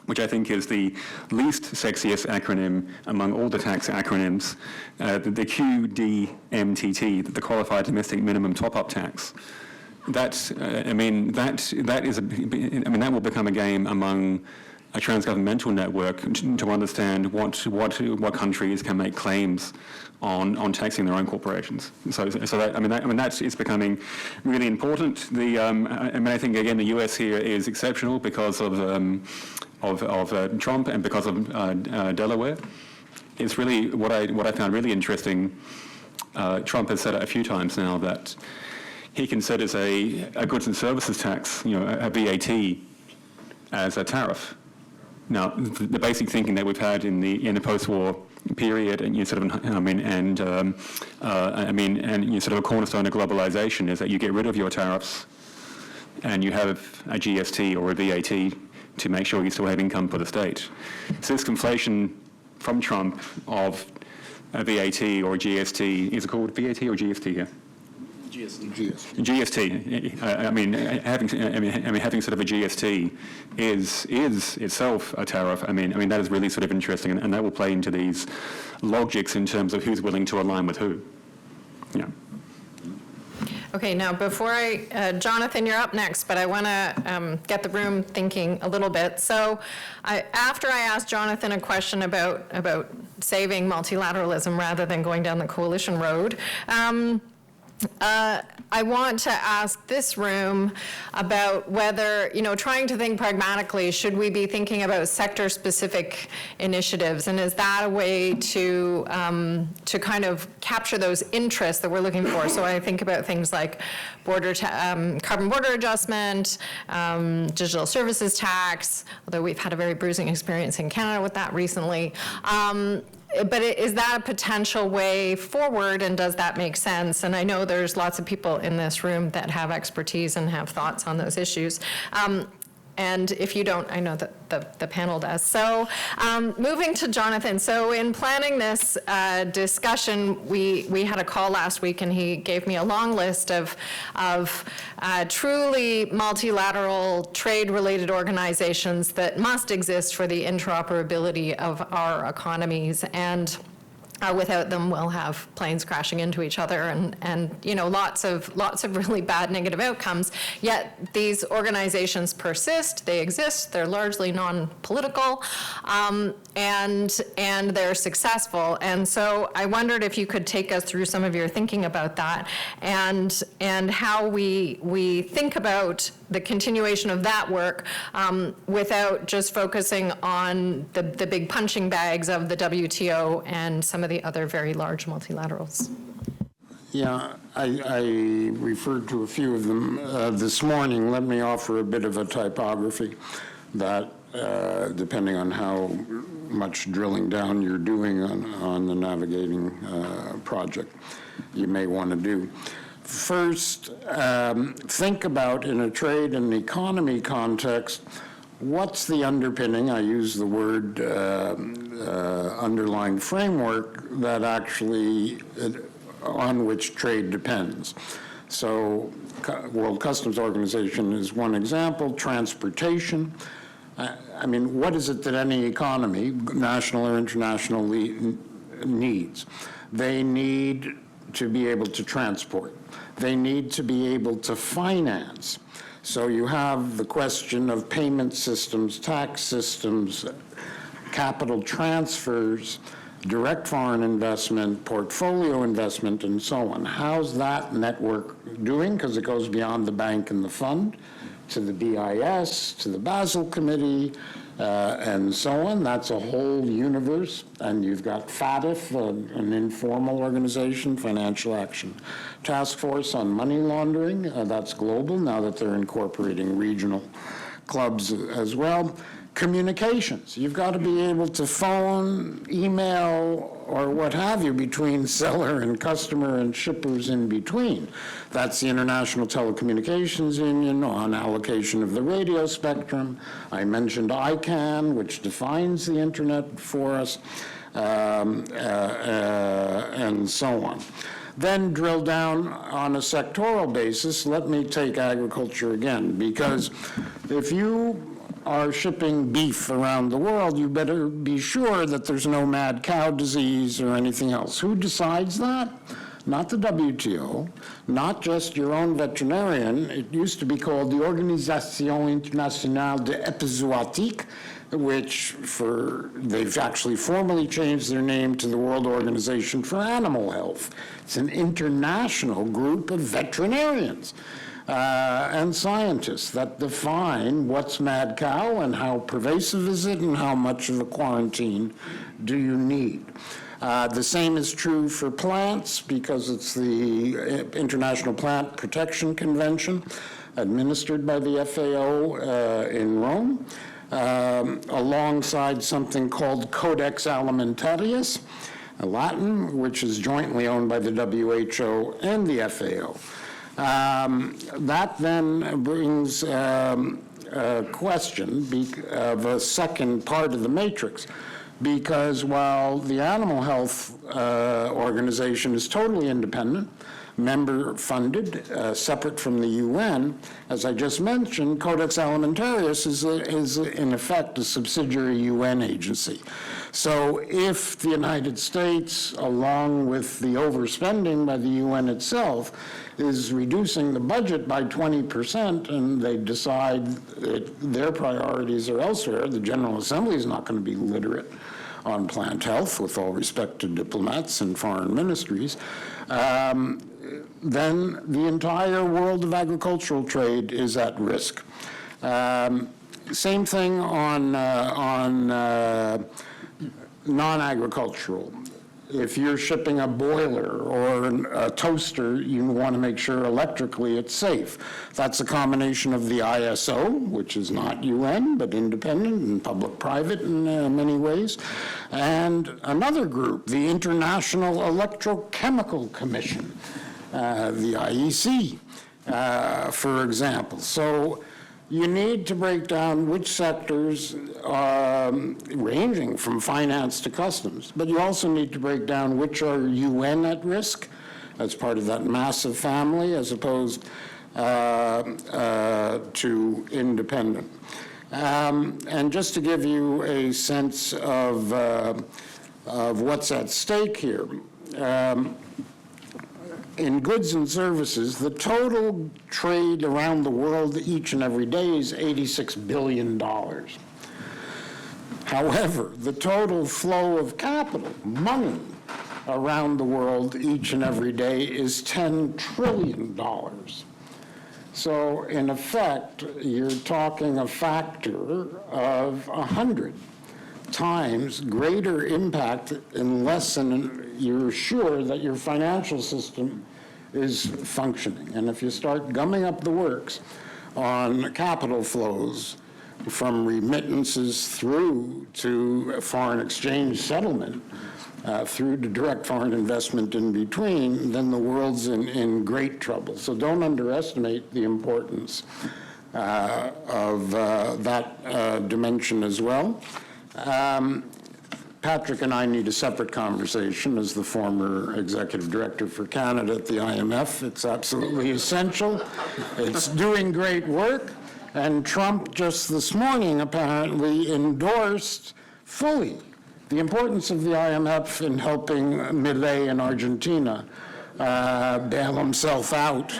which I think is the least sexiest acronym among all the tax acronyms, the QDMTT, the Qualified Domestic Minimum Top-Up Tax. That will become a game among a transgovernmental network to understand what countries can make claims on taxing their own corporations. So that is becoming really important. I think again the US here is exceptional because of Trump and because of Delaware. It's really what I found really interesting. Trump has said it a few times now that he considers a goods and services tax, a VAT, as a tariff. Now, the basic thinking that we've had in the post-war period, and sort of a cornerstone of globalization is that you get rid of your tariffs, and you have a GST or a VAT to make sure you still have income for the state. So this conflation from Trump of a VAT or a GST, is it called VAT or GST here? GST. Having sort of a GST is itself a tariff. That is really sort of interesting, and that will play into these logics in terms of who's willing to align with who. Yeah. Okay, now before Jonathan, you're up next, but I want to get the room thinking a little bit. So after I asked Jonathan a question about saving multilateralism rather than going down the coalition road, I want to ask this room about whether, trying to think pragmatically, should we be thinking about sector-specific initiatives, and is that a way to kind of capture those interests that we're looking for? So I think about things like carbon border adjustment, digital services tax, although we've had a very bruising experience in Canada with that recently. But is that a potential way forward, and does that make sense? And I know there's lots of people in this room that have expertise and have thoughts on those issues. and if you don't, I know that the panel does. So moving to Jonathan. So in planning this discussion, we had a call last week, and he gave me a long list of truly multilateral trade-related organizations that must exist for the interoperability of our economies. And without them, we'll have planes crashing into each other and lots of really bad negative outcomes. Yet these organizations persist, they exist, they're largely non-political, and they're successful. And so I wondered if you could take us through some of your thinking about that and how we think about the continuation of that work without just focusing on the big punching bags of the WTO and some of the other very large multilaterals. Yeah, I referred to a few of them this morning. Let me offer a bit of a typography that, depending on how much drilling down you're doing on the navigating project, you may want to do. First, think about, in a trade and economy context, what's the underpinning, I use the word underlying framework, that actually, on which trade depends. So World Customs Organization is one example, transportation. I mean, what is it that any economy, national or international, needs? They need to be able to transport. They need to be able to finance. So you have the question of payment systems, tax systems, capital transfers, direct foreign investment, portfolio investment, and so on. How's that network doing? Because it goes beyond the bank and the fund to the BIS, to the Basel Committee, and so on. That's a whole universe. And you've got FATF, an informal organization, Financial Action Task Force on Money Laundering. That's global, now that they're incorporating regional clubs as well. Communications. You've got to be able to phone, email, or what have you between seller and customer and shippers in between. That's the International Telecommunications Union on allocation of the radio spectrum. I mentioned ICANN, which defines the internet for us, and so on. Then drill down on a sectoral basis. Let me take agriculture again, because if you are shipping beef around the world, you better be sure that there's no mad cow disease or anything else. Who decides that? Not the WTO, not just your own veterinarian. It used to be called the Organisation Internationale de Epizootique, which they've actually formally changed their name to the World Organization for Animal Health. It's an international group of veterinarians and scientists that define what's mad cow and how pervasive is it and how much of a quarantine do you need. The same is true for plants, because it's the International Plant Protection Convention administered by the FAO in Rome, alongside something called Codex Alimentarius, Latin, which is jointly owned by the WHO and the FAO. That then brings a question of a second part of the matrix, because while the Animal Health Organization is totally independent, member-funded, separate from the UN, as I just mentioned, Codex Alimentarius is in effect a subsidiary UN agency. So if the United States, along with the overspending by the UN itself, is reducing the budget by 20%, and they decide that their priorities are elsewhere, the General Assembly is not going to be literate on plant health, with all respect to diplomats and foreign ministries, then the entire world of agricultural trade is at risk. Same thing on non-agricultural. If you're shipping a boiler or a toaster, you want to make sure electrically it's safe. That's a combination of the ISO, which is not UN, but independent and public-private in many ways, and another group, the International Electrochemical Commission, the IEC, for example. So you need to break down which sectors, ranging from finance to customs, but you also need to break down which are UN at risk as part of that massive family as opposed to independent. And just to give you a sense of what's at stake here, in goods and services, the total trade around the world each and every day is $86 billion. However, the total flow of capital, money, around the world each and every day is $10 trillion. So in effect, you're talking a factor of 100 times greater impact unless you're sure that your financial system is functioning. And if you start gumming up the works on capital flows from remittances through to foreign exchange settlement, through to direct foreign investment in between, then the world's in great trouble. So don't underestimate the importance of that dimension as well. Patrick and I need a separate conversation as the former executive director for Canada at the IMF. It's absolutely essential. It's doing great work. And Trump just this morning apparently endorsed fully the importance of the IMF in helping Milei in Argentina bail himself out.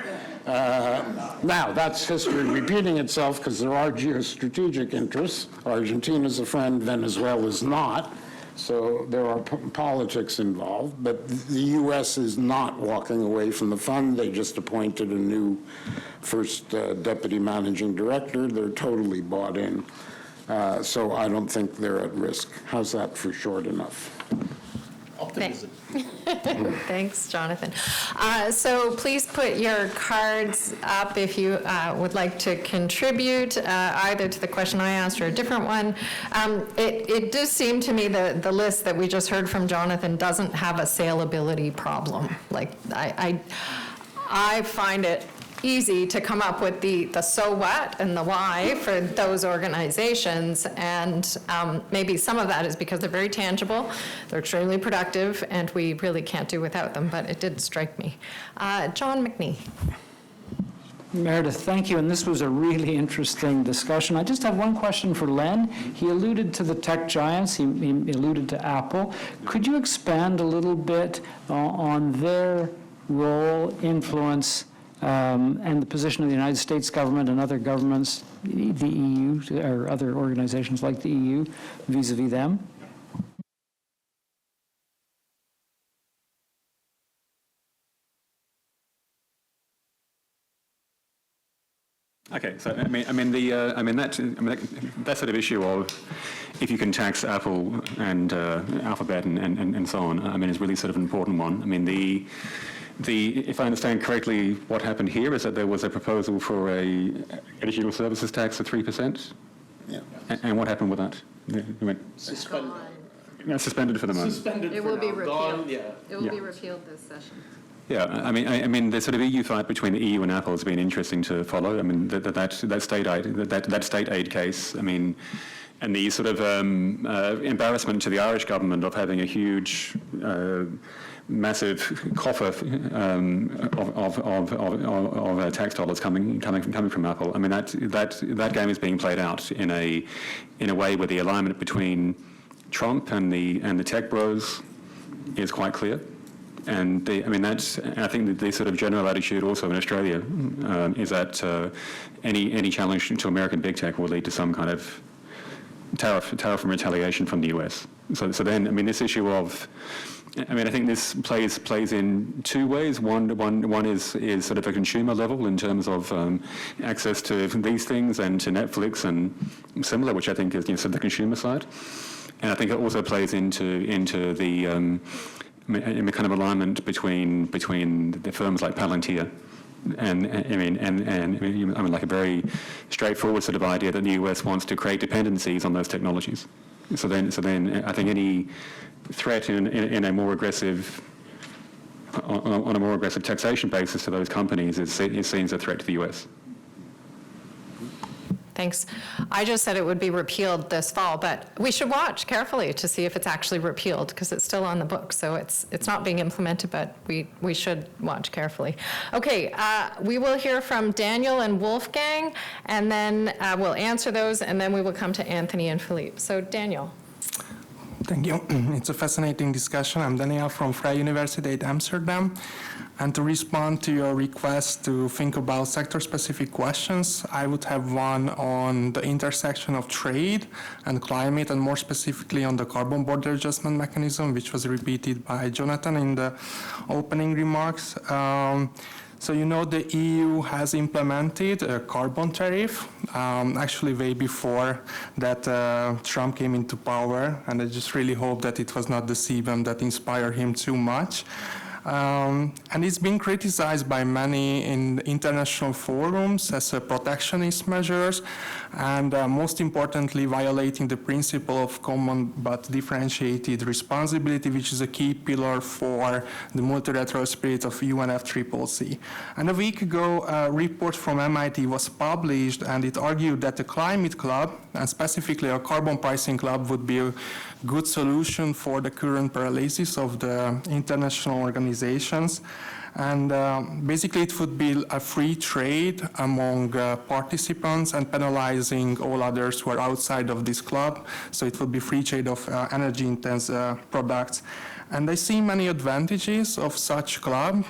Now, that's history repeating itself because there are geostrategic interests. Argentina's a friend, Venezuela's not. So there are politics involved, but the U.S. is not walking away from the fund. They just appointed a new first deputy managing director. They're totally bought in. So I don't think they're at risk. How's that for short enough? Optimism. Thanks, Jonathan. So please put your cards up if you would like to contribute either to the question I asked or a different one. It does seem to me that the list that we just heard from Jonathan doesn't have a saleability problem. Like I find it easy to come up with the so what and the why for those organizations, and maybe some of that is because they're very tangible, they're extremely productive, and we really can't do without them, but it did strike me. John McNee. Meredith, thank you, and this was a really interesting discussion. I just have one question for Len. He alluded to the tech giants, he alluded to Apple. Could you expand a little bit on their role, influence, and the position of the United States government and other governments, the EU, or other organizations like the EU, vis-a-vis them? Okay, so that sort of issue of if you can tax Apple and Alphabet and so on, is really sort of an important one. I mean, if I understand correctly, what happened here is that there was a proposal for a digital services tax of 3%. Yeah. And what happened with that? Suspended for the moment. Suspended It for will be now. repealed. Gone, yeah. It will be repealed this session. Yeah, I mean, the sort of EU fight between the EU and Apple has been interesting to follow. I mean, that state aid case. I mean, and the sort of embarrassment to the Irish government of having a huge, massive coffer of tax dollars coming from Apple. I mean, that game is being played out in a way where the alignment between Trump and the tech bros is quite clear. And I think that the sort of general attitude also in Australia is that any challenge to American big tech will lead to some kind of tariff and retaliation from the US. So then, I mean, this issue of, I think this plays in two ways. One is sort of a consumer level in terms of access to these things and to Netflix and similar, which I think is sort of the consumer side. And I think it also plays into the in the kind of alignment between the firms like Palantir, and like a very straightforward sort of idea that the US wants to create dependencies on those technologies. So then I think any threat in a more aggressive on a more aggressive taxation basis to those companies is seen as a threat to the US. thanks. I just said it would be repealed this fall, but we should watch carefully to see if it's actually repealed, because it's still on the books. So it's not being implemented, but we should watch carefully. Okay, we will hear from Daniel and Wolfgang, and then we'll answer those, and then we will come to Anthony and Philippe. So Daniel. Thank you. It's a fascinating discussion. I'm Daniel from Vrije Universiteit Amsterdam. And to respond to your request to think about sector-specific questions, I would have one on the intersection of trade and climate, and more specifically on the carbon border adjustment mechanism, which was repeated by Jonathan in the opening remarks. So you know the EU has implemented a carbon tariff, actually way before that Trump came into power, and I just really hope that it was not the CBAM that inspired him too much. And it's been criticized by many in international forums as a protectionist measures, and most importantly, violating the principle of common but differentiated responsibility, which is a key pillar for the multilateral spirit of UNFCCC. And a week ago, a report from MIT was published, and it argued that the climate club, and specifically a carbon pricing club, would be a good solution for the current paralysis of the international organizations. And basically it would be a free trade among participants and penalizing all others who are outside of this club. So it would be free trade of energy-intense products. And I see many advantages of such club.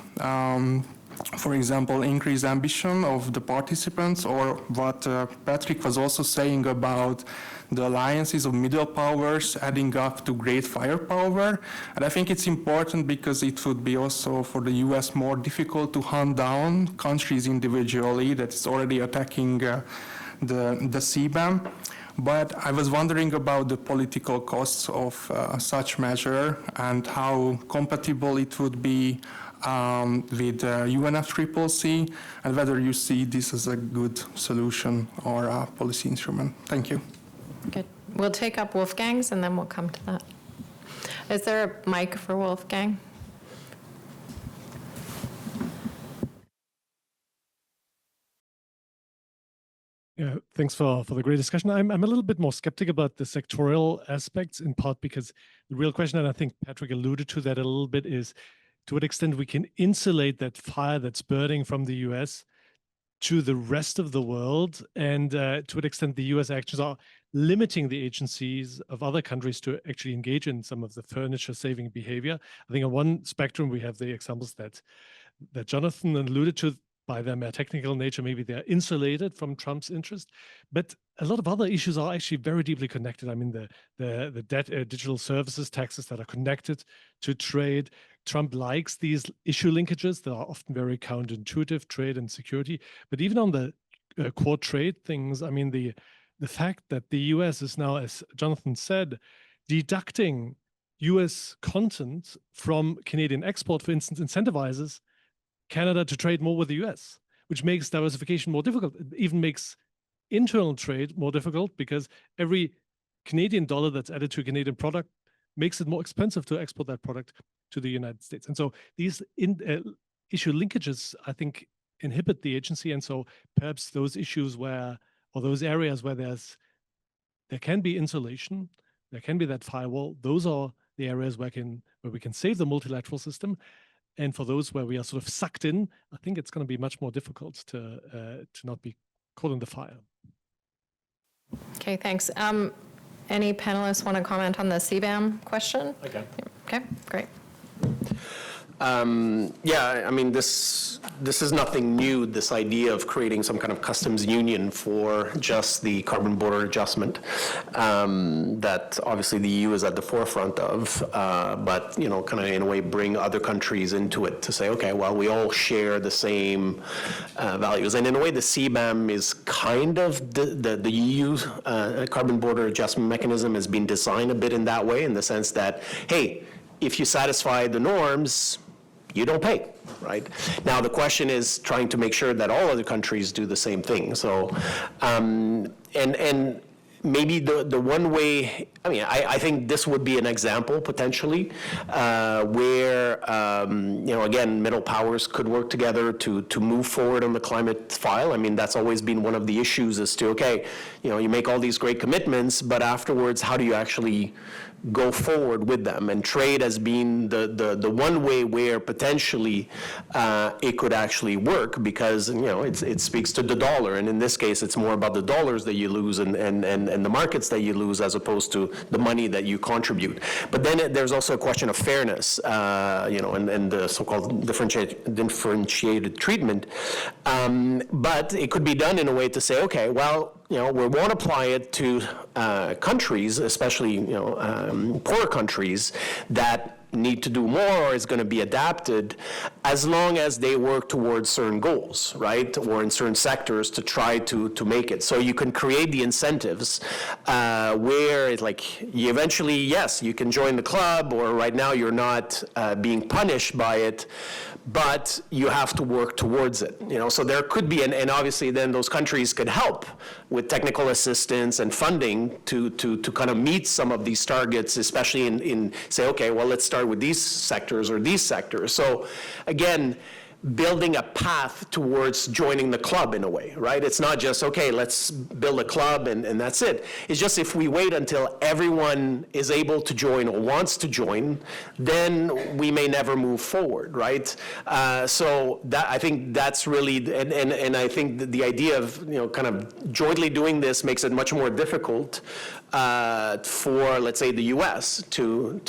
For example, increased ambition of the participants, or what Patrick was also saying about the alliances of middle powers adding up to great firepower. And I think it's important because it would be also for the US more difficult to hunt down countries individually that is already attacking the CBAM. But I was wondering about the political costs of such measure and how compatible it would be with UNFCCC, and whether you see this as a good solution or a policy instrument. Thank you. Good. We'll take up Wolfgang's, and then we'll come to that. Is there a mic for Wolfgang? Yeah, thanks for the great discussion. I'm a little bit more skeptic about the sectorial aspects, in part because the real question, and I think Patrick alluded to that a little bit, is to what extent we can insulate that fire that's burning from the US to the rest of the world, and to what extent the US actions are limiting the agencies of other countries to actually engage in some of the furniture-saving behavior. I think on one spectrum, we have the examples that Jonathan alluded to. By their more technical nature, maybe they're insulated from Trump's interest, but a lot of other issues are actually very deeply connected. I mean, the digital services taxes that are connected to trade. Trump likes these issue linkages that are often very counterintuitive, trade and security. But even on the core trade things, I mean, the fact that the US is now, as Jonathan said, deducting US content from Canadian export, for instance, incentivizes Canada to trade more with the US, which makes diversification more difficult. It even makes internal trade more difficult because every Canadian dollar that's added to a Canadian product makes it more expensive to export that product to the United States. And so these issue linkages, I think, inhibit the agency. And so perhaps those issues where, or those areas where there can be insulation, there can be that firewall, those are the areas where we can save the multilateral system. And for those where we are sort of sucked in, I think it's going to be much more difficult to not be caught in the fire. Okay, thanks. Any panelists want to comment on the CBAM question? Okay. Okay, great. Yeah, I mean, this is nothing new, this idea of creating some kind of customs union for just the carbon border adjustment that obviously the EU is at the forefront of, but, you know, kind of in a way bring other countries into it to say, okay, well, we all share the same values. And in a way, the CBAM is kind of the EU carbon border adjustment mechanism has been designed a bit in that way, in the sense that, hey, if you satisfy the norms, you don't pay, right? Now, the question is trying to make sure that all other countries do the same thing. So, and maybe the one way, I think this would be an example potentially where, again, middle powers could work together to move forward on the climate file. I mean, that's always been one of the issues as to, okay, you make all these great commitments, but afterwards, how do you actually go forward with them? And trade has been the one way where potentially it could actually work, because it speaks to the dollar, and in this case it's more about the dollars that you lose and the markets that you lose as opposed to the money that you contribute. But then there's also a question of fairness, and the so-called differentiated treatment. But it could be done in a way to say, okay, well, we won't apply it to countries, especially poorer countries that need to do more or is going to be adapted, as long as they work towards certain goals, right, or in certain sectors to try to make it. So you can create the incentives where it's like, you eventually, yes, you can join the club, or right now you're not being punished by it, but you have to work towards it. So there could be, and obviously then those countries could help with technical assistance and funding to kind of meet some of these targets, especially in say, okay, well, let's start with these sectors or these sectors. So again, building a path towards joining the club in a way, right? It's not just, okay, let's build a club and that's it. It's just if we wait until everyone is able to join or wants to join, then we may never move forward, right? So that, I think that's really, and I think the idea of, kind of jointly doing this makes it much more difficult for, let's say, the U.S. to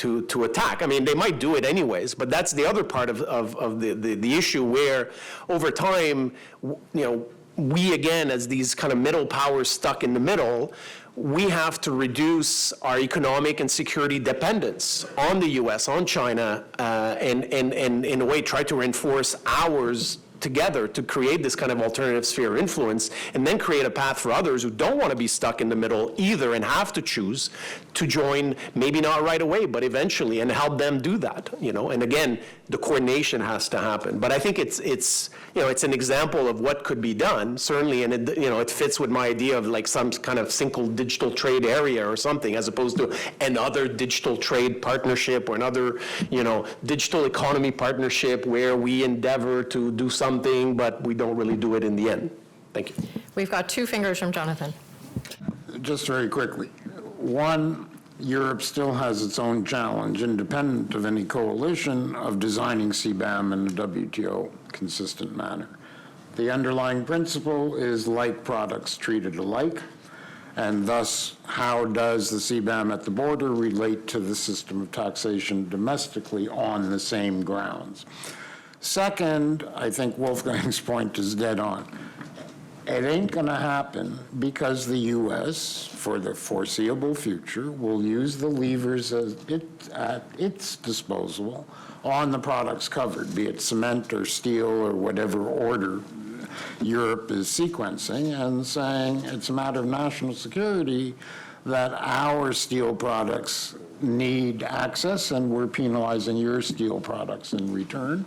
attack. I mean, they might do it anyways, but that's the other part of the issue, where over time, we again, as these kind of middle powers stuck in the middle, we have to reduce our economic and security dependence on the U.S., on China, and in a way try to reinforce ours together to create this kind of alternative sphere of influence, and then create a path for others who don't want to be stuck in the middle either and have to choose to join, maybe not right away, but eventually, and help them do that. And again, the coordination has to happen. But I think it's an example of what could be done, certainly, and it fits with my idea of like some kind of single digital trade area or something, as opposed to another digital trade partnership or another, digital economy partnership where we endeavor to do something, but we don't really do it in the end. Thank you. We've got 2 fingers from Jonathan. Just very quickly. One, Europe still has its own challenge, independent of any coalition, of designing CBAM in a WTO consistent manner. The underlying principle is like products treated alike, and thus, how does the CBAM at the border relate to the system of taxation domestically on the same grounds? Second, I think Wolfgang's point is dead on. It ain't going to happen because the U.S., for the foreseeable future, will use the levers at its disposal on the products covered, be it cement or steel or whatever order Europe is sequencing, and saying it's a matter of national security that our steel products need access, and we're penalizing your steel products in return.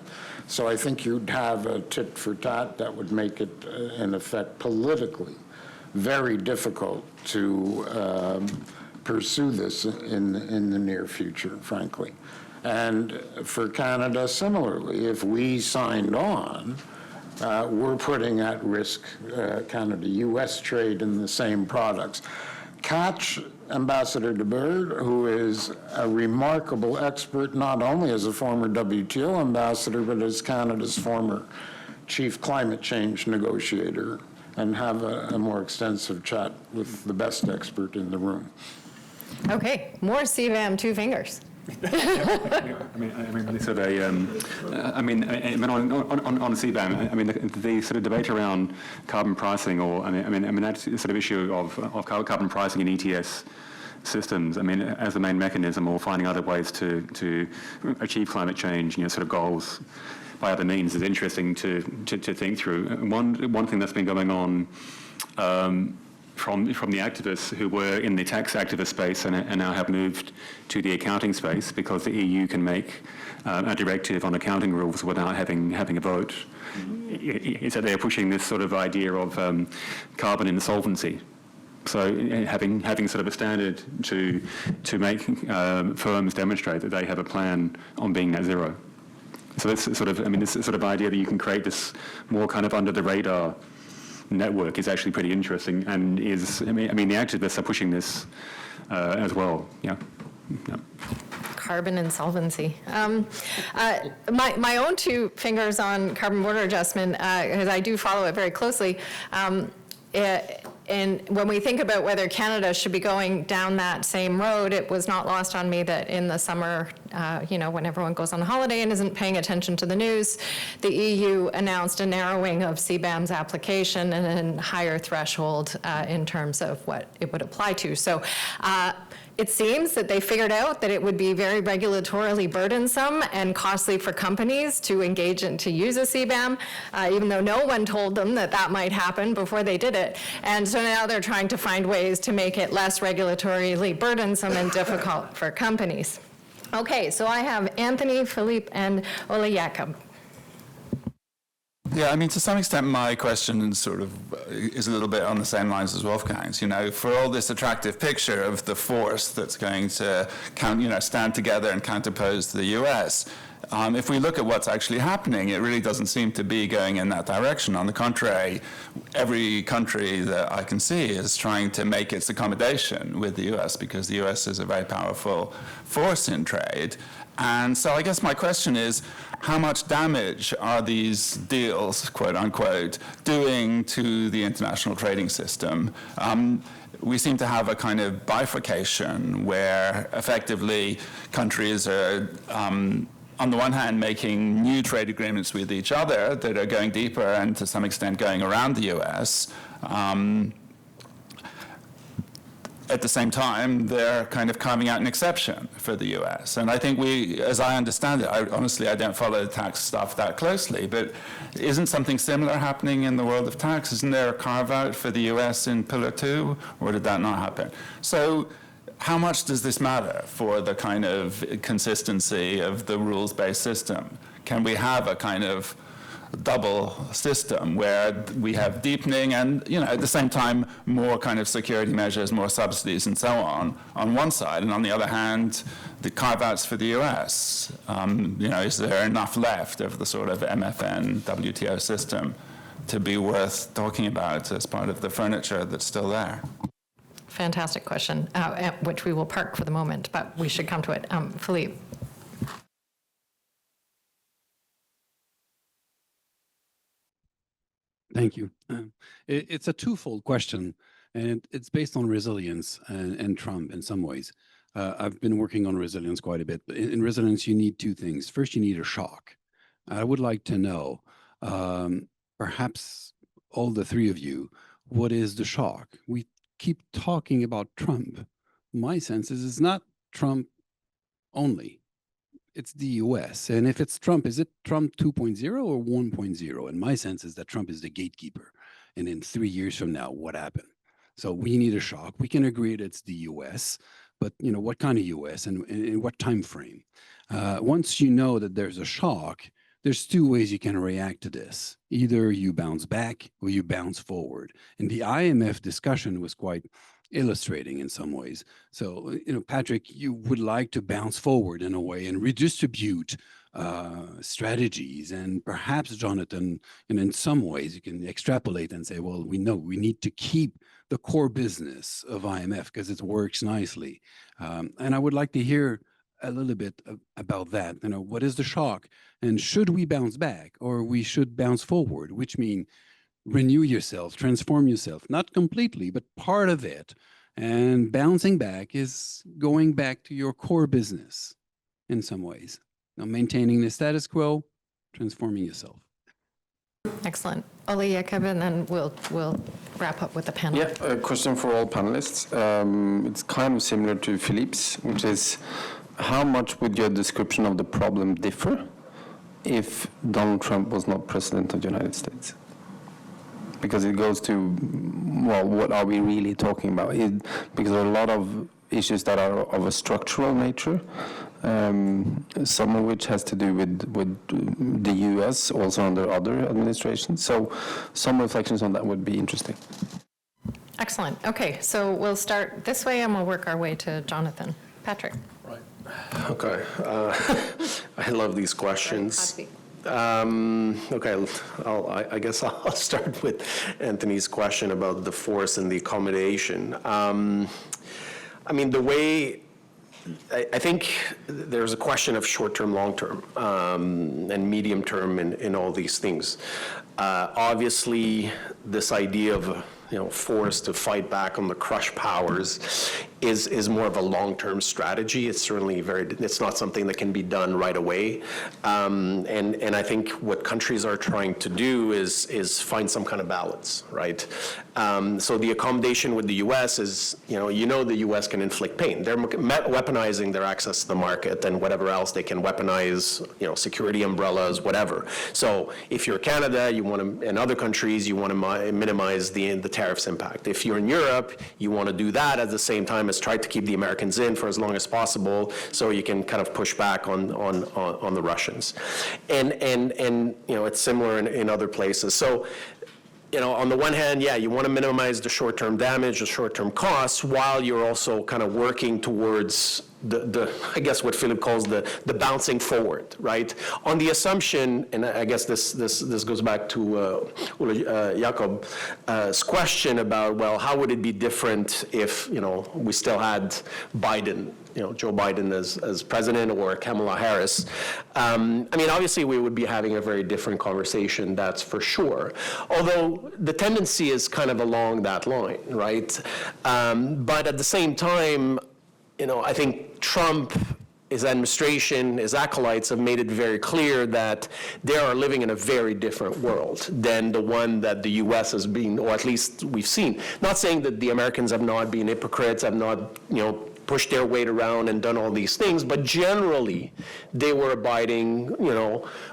So I think you'd have a tit for tat that would make it, in effect, politically very difficult to pursue this in the near future, frankly. And for Canada, similarly, if we signed on, we're putting at risk Canada-U.S. trade in the same products. Catch Ambassador de Boer, who is a remarkable expert, not only as a former WTO ambassador, but as Canada's former chief climate change negotiator, and have a more extensive chat with the best expert in the room. Okay, more CBAM, 2 fingers. On CBAM, the sort of debate around carbon pricing, or that sort of issue of carbon pricing in ETS systems, as the main mechanism, or finding other ways to achieve climate change, sort of goals by other means, is interesting to think through. One thing that's been going on from the activists who were in the tax activist space and now have moved to the accounting space, because the EU can make a directive on accounting rules without having a vote, is that they're pushing this sort of idea of carbon insolvency, So having sort of a standard to make firms demonstrate that they have a plan on being net zero. So this sort of, this sort of idea that you can create this more kind of under the radar network is actually pretty interesting, and is, the activists are pushing this as well. Yeah. Carbon insolvency. My own two fingers on carbon border adjustment, because I do follow it very closely. And when we think about whether Canada should be going down that same road, it was not lost on me that in the summer, when everyone goes on holiday and isn't paying attention to the news, the EU announced a narrowing of CBAM's application and a higher threshold in terms of what it would apply to. So it seems that they figured out that it would be very regulatorily burdensome and costly for companies to engage in to use a CBAM, even though no one told them that that might happen before they did it. And so now they're trying to find ways to make it less regulatorily burdensome and difficult for companies. Okay, so I have Anthony, Philippe, and Ole Jakob. Yeah, to some extent, my question sort of is a little bit on the same lines as Wolfgang's. For all this attractive picture of the force that's going to stand together and counterpose to the US, if we look at what's actually happening, it really doesn't seem to be going in that direction. On the contrary, every country that I can see is trying to make its accommodation with the US because the US is a very powerful force in trade. And so I guess my question is, how much damage are these deals, quote unquote, doing to the international trading system? We seem to have a kind of bifurcation where effectively countries are, on the one hand, making new trade agreements with each other that are going deeper and to some extent going around the US. At the same time, they're kind of carving out an exception for the US. And I think as I understand it, honestly, I don't follow the tax stuff that closely, but isn't something similar happening in the world of tax? Isn't there a carve-out for the US in Pillar 2, or did that not happen? So how much does this matter for the kind of consistency of the rules-based system? Can we have a kind of double system where we have deepening and, at the same time, more kind of security measures, more subsidies and so on one side, and on the other hand, the carve-outs for the US? Is there enough left of the sort of MFN, WTO system to be worth talking about as part of the furniture that's still there? Fantastic question, which we will park for the moment, but we should come to it. Philippe. Thank you. It's a twofold question, and it's based on resilience and Trump in some ways. I've been working on resilience quite a bit. But in resilience, you need two things. First, you need a shock. I would like to know, perhaps all the three of you, what is the shock? We keep talking about Trump. My sense is it's not Trump only. It's the US. And if it's Trump, is it Trump 2.0 or 1.0? And my sense is that Trump is the gatekeeper. And in 3 years from now, what happened? So we need a shock. We can agree that it's the US, but what kind of US and in what time frame? Once you know that there's a shock, there's two ways you can react to this. Either you bounce back or you bounce forward. And the IMF discussion was quite illustrating in some ways. So, Patrick, you would like to bounce forward in a way and redistribute strategies. And perhaps, Jonathan, in some ways, you can extrapolate and say, well, we know we need to keep the core business of IMF because it works nicely. And I would like to hear a little bit about that. What is the shock? And should we bounce back or we should bounce forward, which means renew yourself, transform yourself, not completely, but part of it. And bouncing back is going back to your core business in some ways. Now, maintaining the status quo, transforming yourself. Excellent. Ole Jakob, and then we'll wrap up with the panel. Yeah, a question for all panelists. It's kind of similar to Philippe's, which is how much would your description of the problem differ if Donald Trump was not president of the United States? Because it goes to, well, what are we really talking about? Because there are a lot of issues that are of a structural nature, some of which has to do with the US, also under other administrations. So some reflections on that would be interesting. Excellent. Okay, so we'll start this way and we'll work our way to Jonathan. Patrick. Okay. I love these questions. Okay, I guess I'll start with Anthony's question about the force and the accommodation. I mean, the way, I think there's a question of short-term, long-term, and medium-term in all these things. Obviously, this idea of force to fight back on the crush powers is more of a long-term strategy. It's certainly it's not something that can be done right away. And I think what countries are trying to do is find some kind of balance, right? So the accommodation with the U.S. is, the U.S. can inflict pain. They're weaponizing their access to the market and whatever else they can weaponize, security umbrellas, whatever. So if you're Canada, and other countries, you want to minimize the tariffs impact. If you're in Europe, you want to do that at the same time as try to keep the Americans in for as long as possible, so you can kind of push back on the Russians. And it's similar in other places. So, on the one hand, you want to minimize the short-term damage, the short-term costs, while you're also kind of working towards I guess what Philip calls the bouncing forward, right? On the assumption, and I guess this goes back to Jacob's question about, well, how would it be different if, we still had Biden, Joe Biden as president, or Kamala Harris? I mean, obviously we would be having a very different conversation, that's for sure. Although the tendency is kind of along that line, right? But at the same time, I think Trump, his administration, his acolytes have made it very clear that they are living in a very different world than the one that the U.S. has been, or at least we've seen. Not saying that the Americans have not been hypocrites, have not, pushed their weight around and done all these things, but generally they were abiding,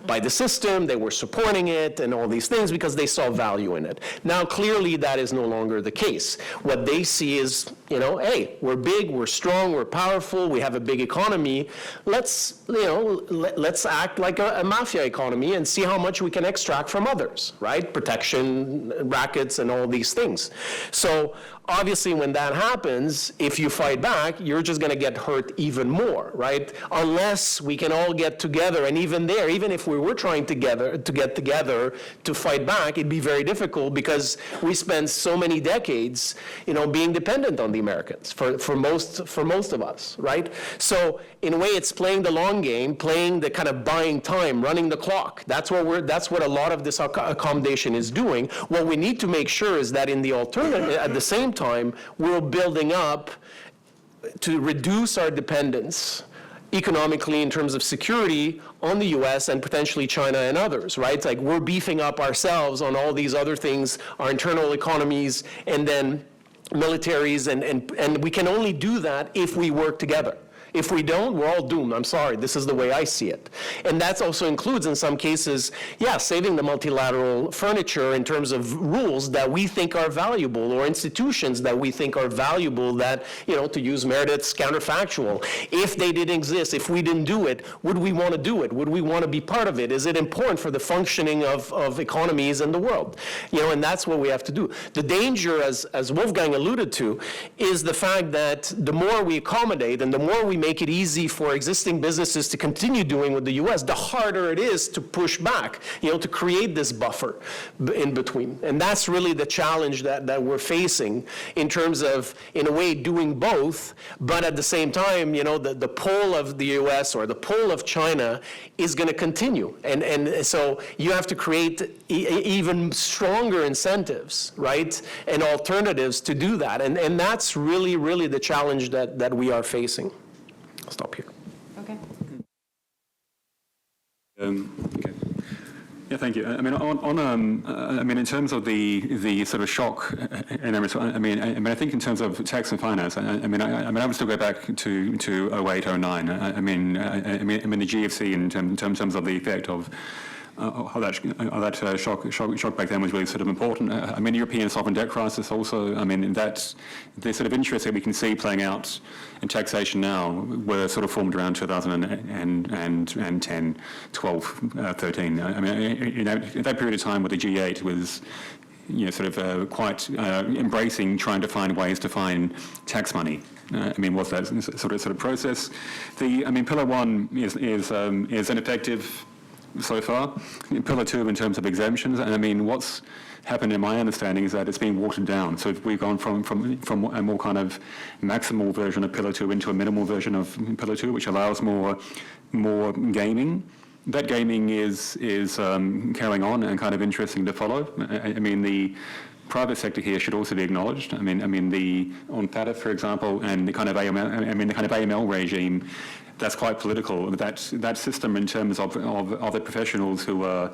by the system, they were supporting it and all these things because they saw value in it. Now, clearly that is no longer the case. What they see is, hey, we're big, we're strong, we're powerful, we have a big economy. Let's act like a mafia economy and see how much we can extract from others, right? Protection, rackets, and all these things. So obviously, when that happens, if you fight back, you're just going to get hurt even more, right? Unless we can all get together, and even if we were trying to get together to fight back, it'd be very difficult because we spent so many decades, being dependent on the Americans for most of us, right? So in a way, it's playing the long game, playing the kind of buying time, running the clock. That's what a lot of this accommodation is doing. What we need to make sure is that in the alternative, at the same time, we're building up to reduce our dependence economically in terms of security on the U.S. and potentially China and others, right? It's like we're beefing up ourselves on all these other things, our internal economies, and then militaries, and we can only do that if we work together. If we don't, we're all doomed. I'm sorry, this is the way I see it. And that also includes, in some cases, saving the multilateral furniture in terms of rules that we think are valuable, or institutions that we think are valuable that, to use Meredith's counterfactual, if they didn't exist, if we didn't do it, would we want to do it? Would we want to be part of it? Is it important for the functioning of economies in the world? And that's what we have to do. The danger, as Wolfgang alluded to, is the fact that the more we accommodate and the more we make it easy for existing businesses to continue doing with the U.S., the harder it is to push back, to create this buffer in between. And that's really the challenge that we're facing in terms of, in a way, doing both, but at the same time, the pull of the U.S. or the pull of China is going to continue. And so you have to create even stronger incentives, right, and alternatives to do that. And that's really, really the challenge that we are facing. I'll stop here. Okay. Okay. Yeah, thank you. I mean, in terms of the sort of shock, I think in terms of tax and finance, I would still go back to 08, 09. I mean, the GFC in terms of the effect of how that shock back then was really sort of important. European sovereign debt crisis also. That's the sort of interest that we can see playing out in taxation now were sort of formed around 2010, 12, 13. In that period of time where the G8 was quite embracing trying to find ways to find tax money. Was that sort of process? Pillar 1 is ineffective so far. Pillar 2, in terms of exemptions, and what's happened in my understanding is that it's been watered down. So we've gone from a more kind of maximal version of Pillar 2 into a minimal version of Pillar 2, which allows more gaming. That gaming is carrying on and kind of interesting to follow. The private sector here should also be acknowledged. On FATF, for example, and the kind of AML regime, that's quite political. That system, in terms of the professionals who are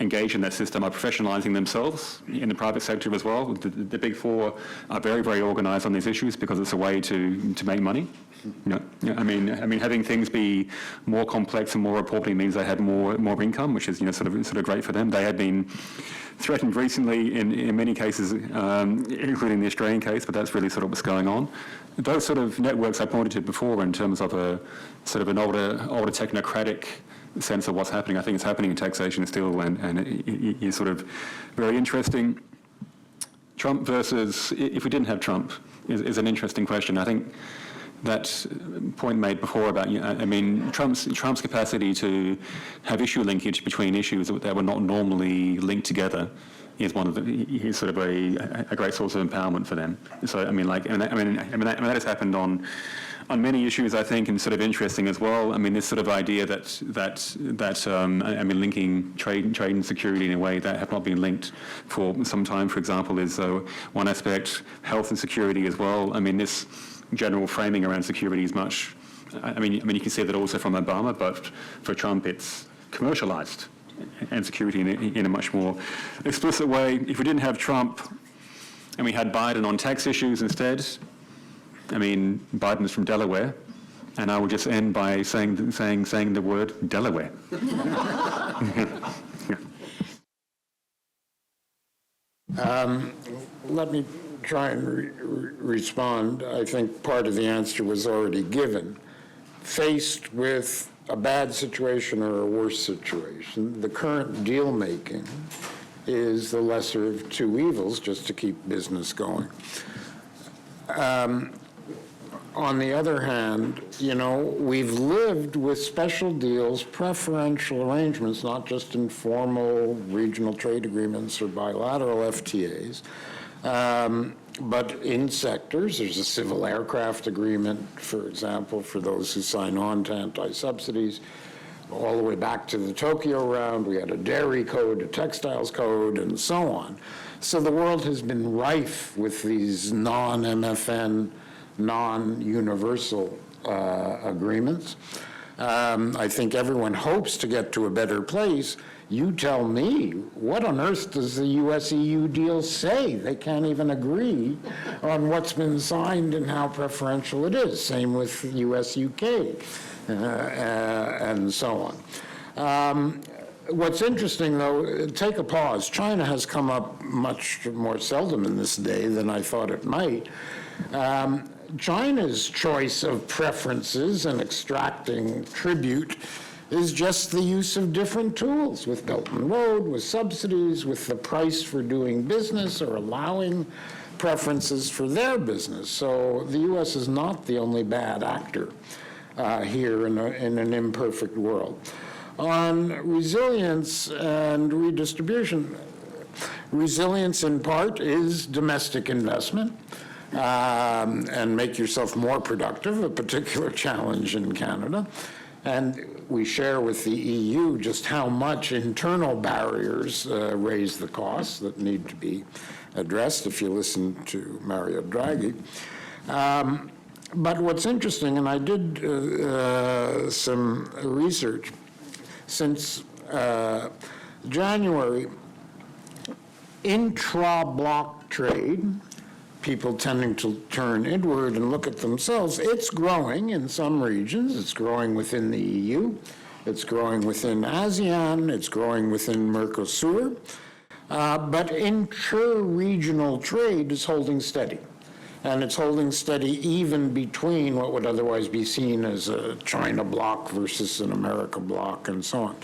engaged in that system, are professionalising themselves in the private sector as well. The Big Four are very, very organised on these issues because it's a way to make money. Having things be more complex and more reporting means they had more income, which is sort of great for them. They had been threatened recently in many cases, including the Australian case, but that's really sort of what's going on. Those sort of networks I pointed to before, in terms of a sort of an older technocratic sense of what's happening, I think it's happening in taxation still, and it is sort of very interesting. Trump versus, if we didn't have Trump, is an interesting question. I think that point made before about, Trump's capacity to have issue linkage between issues that were not normally linked together is is sort of a great source of empowerment for them. So that has happened on many issues, I think, and sort of interesting as well. This sort of idea that linking trade and security in a way that have not been linked for some time, for example, is one aspect. Health and security as well. This general framing around security is much. You can see that also from Obama, but for Trump, it's commercialized, and security in a much more explicit way. If we didn't have Trump and we had Biden on tax issues instead, Biden's from Delaware, and I will just end by saying the word Delaware. Let me try and respond. I think part of the answer was already given. Faced with a bad situation or a worse situation, the current deal-making is the lesser of two evils, just to keep business going. On the other hand, we've lived with special deals, preferential arrangements, not just informal regional trade agreements or bilateral FTAs, but in sectors. There's a civil aircraft agreement, for example, for those who sign on to anti-subsidies. All the way back to the Tokyo round, we had a dairy code, a textiles code, and so on. So the world has been rife with these non-MFN, non-universal agreements. I think everyone hopes to get to a better place. You tell me, what on earth does the US-EU deal say? They can't even agree on what's been signed and how preferential it is. Same with US-UK and so on. What's interesting, though, take a pause. China has come up much more seldom in this day than I thought it might. China's choice of preferences and extracting tribute is just the use of different tools, with Belt and Road, with subsidies, with the price for doing business or allowing preferences for their business. So the U.S. is not the only bad actor here in an imperfect world. On resilience and redistribution, resilience in part is domestic investment. And make yourself more productive, a particular challenge in Canada. And we share with the EU just how much internal barriers raise the costs that need to be addressed, if you listen to Mario Draghi. But what's interesting, and I did some research, since January, intra-block trade, people tending to turn inward and look at themselves, it's growing in some regions. It's growing within the EU. It's growing within ASEAN. It's growing within Mercosur. But inter-regional trade is holding steady. And it's holding steady even between what would otherwise be seen as a China bloc versus an America bloc and so on.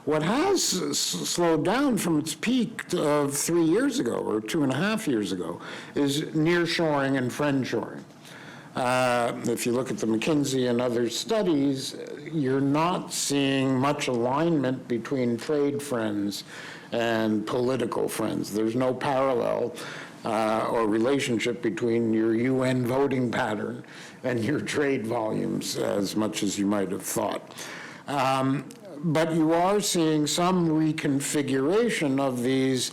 What has slowed down from its peak of 3 years ago, or 2.5 years ago, is nearshoring and friendshoring. If you look at the McKinsey and other studies, you're not seeing much alignment between trade friends and political friends. There's no parallel or relationship between your UN voting pattern and your trade volumes as much as you might have thought. But you are seeing some reconfiguration of these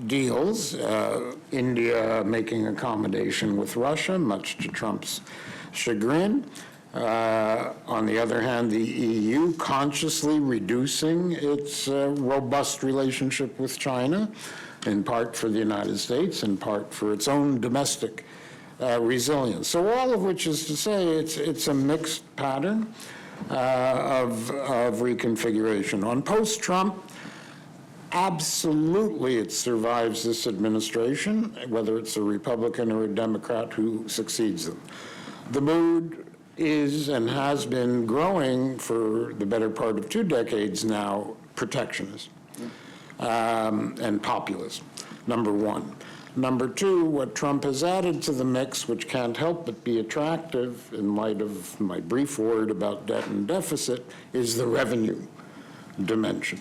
deals. India making accommodation with Russia, much to Trump's chagrin. On the other hand, the EU consciously reducing its robust relationship with China, in part for the United States, in part for its own domestic resilience. So all of which is to say it's a mixed pattern of reconfiguration. On post-Trump, absolutely it survives this administration, whether it's a Republican or a Democrat who succeeds them. The mood is and has been growing for the better part of 2 decades now, protectionist and populist, number one. Number two, what Trump has added to the mix, which can't help but be attractive in light of my brief word about debt and deficit, is the revenue dimension.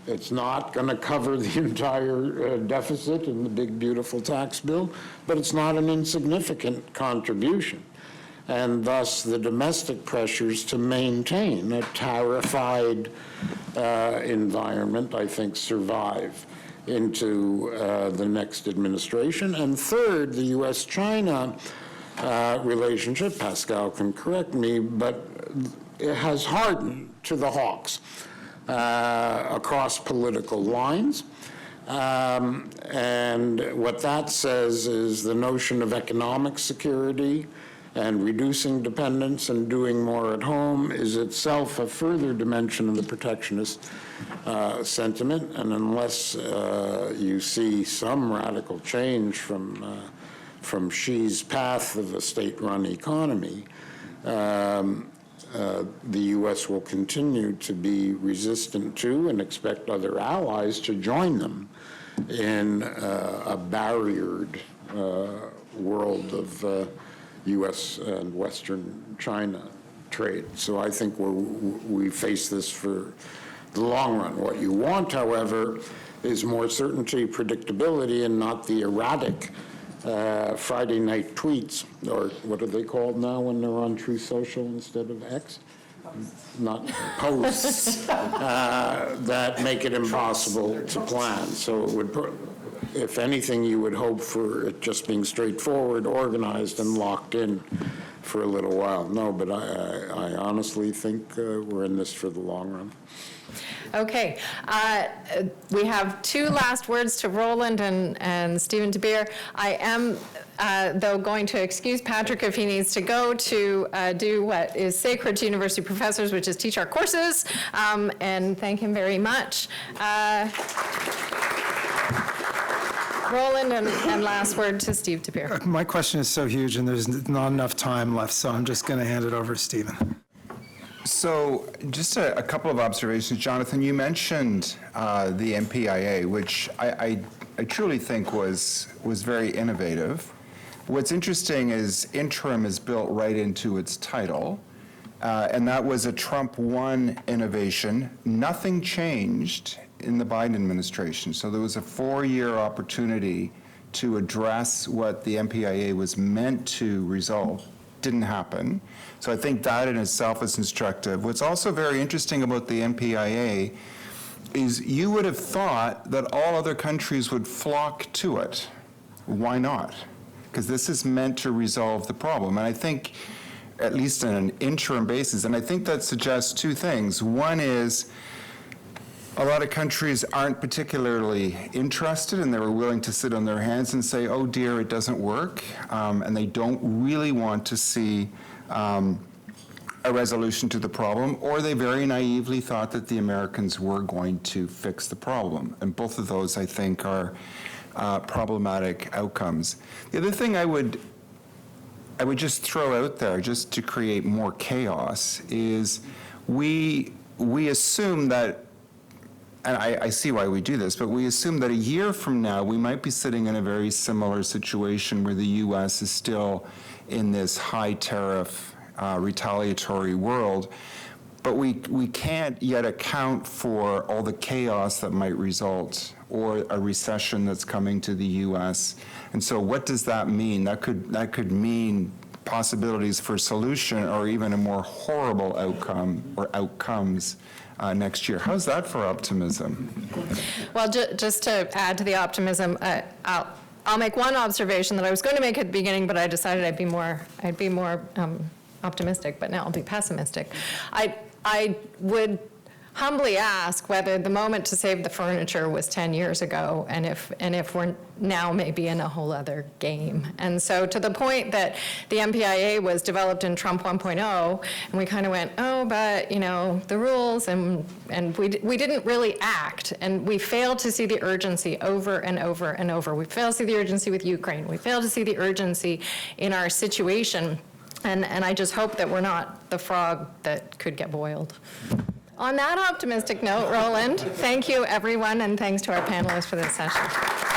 It's not going to cover the entire deficit in the big, beautiful tax bill, but it's not an insignificant contribution. And thus, the domestic pressures to maintain a tarified environment, I think, survive into the next administration. And third, the U.S.-China relationship, Pascal can correct me, but it has hardened to the hawks across political lines. And what that says is the notion of economic security and reducing dependence and doing more at home is itself a further dimension of the protectionist sentiment. And unless you see some radical change from Xi's path of a state-run economy, the U.S. will continue to be resistant to and expect other allies to join them in a barriered world of U.S. and Western China trade. So I think we face this for the long run. What you want, however, is more certainty, predictability, and not the erratic Friday night tweets, or what are they called now when they're on Truth Social instead of X? Not posts that make it impossible to plan. So it would put, if anything, you would hope for it just being straightforward, organized, and locked in for a little while. No, but I honestly think we're in this for the long run. Okay, we have 2 last words to Roland and Stephen de Beer. I am, though, going to excuse Patrick if he needs to go to do what is sacred to university professors, which is teach our courses, and thank him very much. Roland, and last word to Steve de Beer. My question is so huge, and there's not enough time left, so I'm just going to hand it over to Stephen. So just a couple of observations. Jonathan, you mentioned the MPIA, which I truly think was very innovative. What's interesting is interim is built right into its title, and that was a Trump 1 innovation. Nothing changed in the Biden administration. So there was a 4-year opportunity to address what the MPIA was meant to resolve. Didn't happen. So I think that in itself is instructive. What's also very interesting about the MPIA is you would have thought that all other countries would flock to it. Why not? Because this is meant to resolve the problem. And I think, at least on an interim basis, and I think that suggests 2 things. One is a lot of countries aren't particularly interested, and they were willing to sit on their hands and say, oh dear, it doesn't work, and they don't really want to see a resolution to the problem, or they very naively thought that the Americans were going to fix the problem. And both of those, I think, are problematic outcomes. The other thing I would just throw out there, just to create more chaos, is we we assume that, and I see why we do this, but we assume that a year from now, we might be sitting in a very similar situation where the U.S. is still in this high tariff, retaliatory world, but we can't yet account for all the chaos that might result, or a recession that's coming to the U.S. And so what does that mean? That could mean possibilities for solution or even a more horrible outcome or outcomes next year. How's that for optimism? Well, just to add to the optimism, I'll make one observation that I was going to make at the beginning, but I decided I'd be more optimistic, but now I'll be pessimistic. I would humbly ask whether the moment to save the furniture was 10 years ago, and if we're now maybe in a whole other game. And so to the point that the MPIA was developed in Trump 1.0, and we kind of went, oh, but the rules, and we didn't really act, and we failed to see the urgency over and over and over. We failed to see the urgency with Ukraine. We failed to see the urgency in our situation, and I just hope that we're not the frog that could get boiled. On that optimistic note, Roland, thank you, everyone, and thanks to our panelists for this session.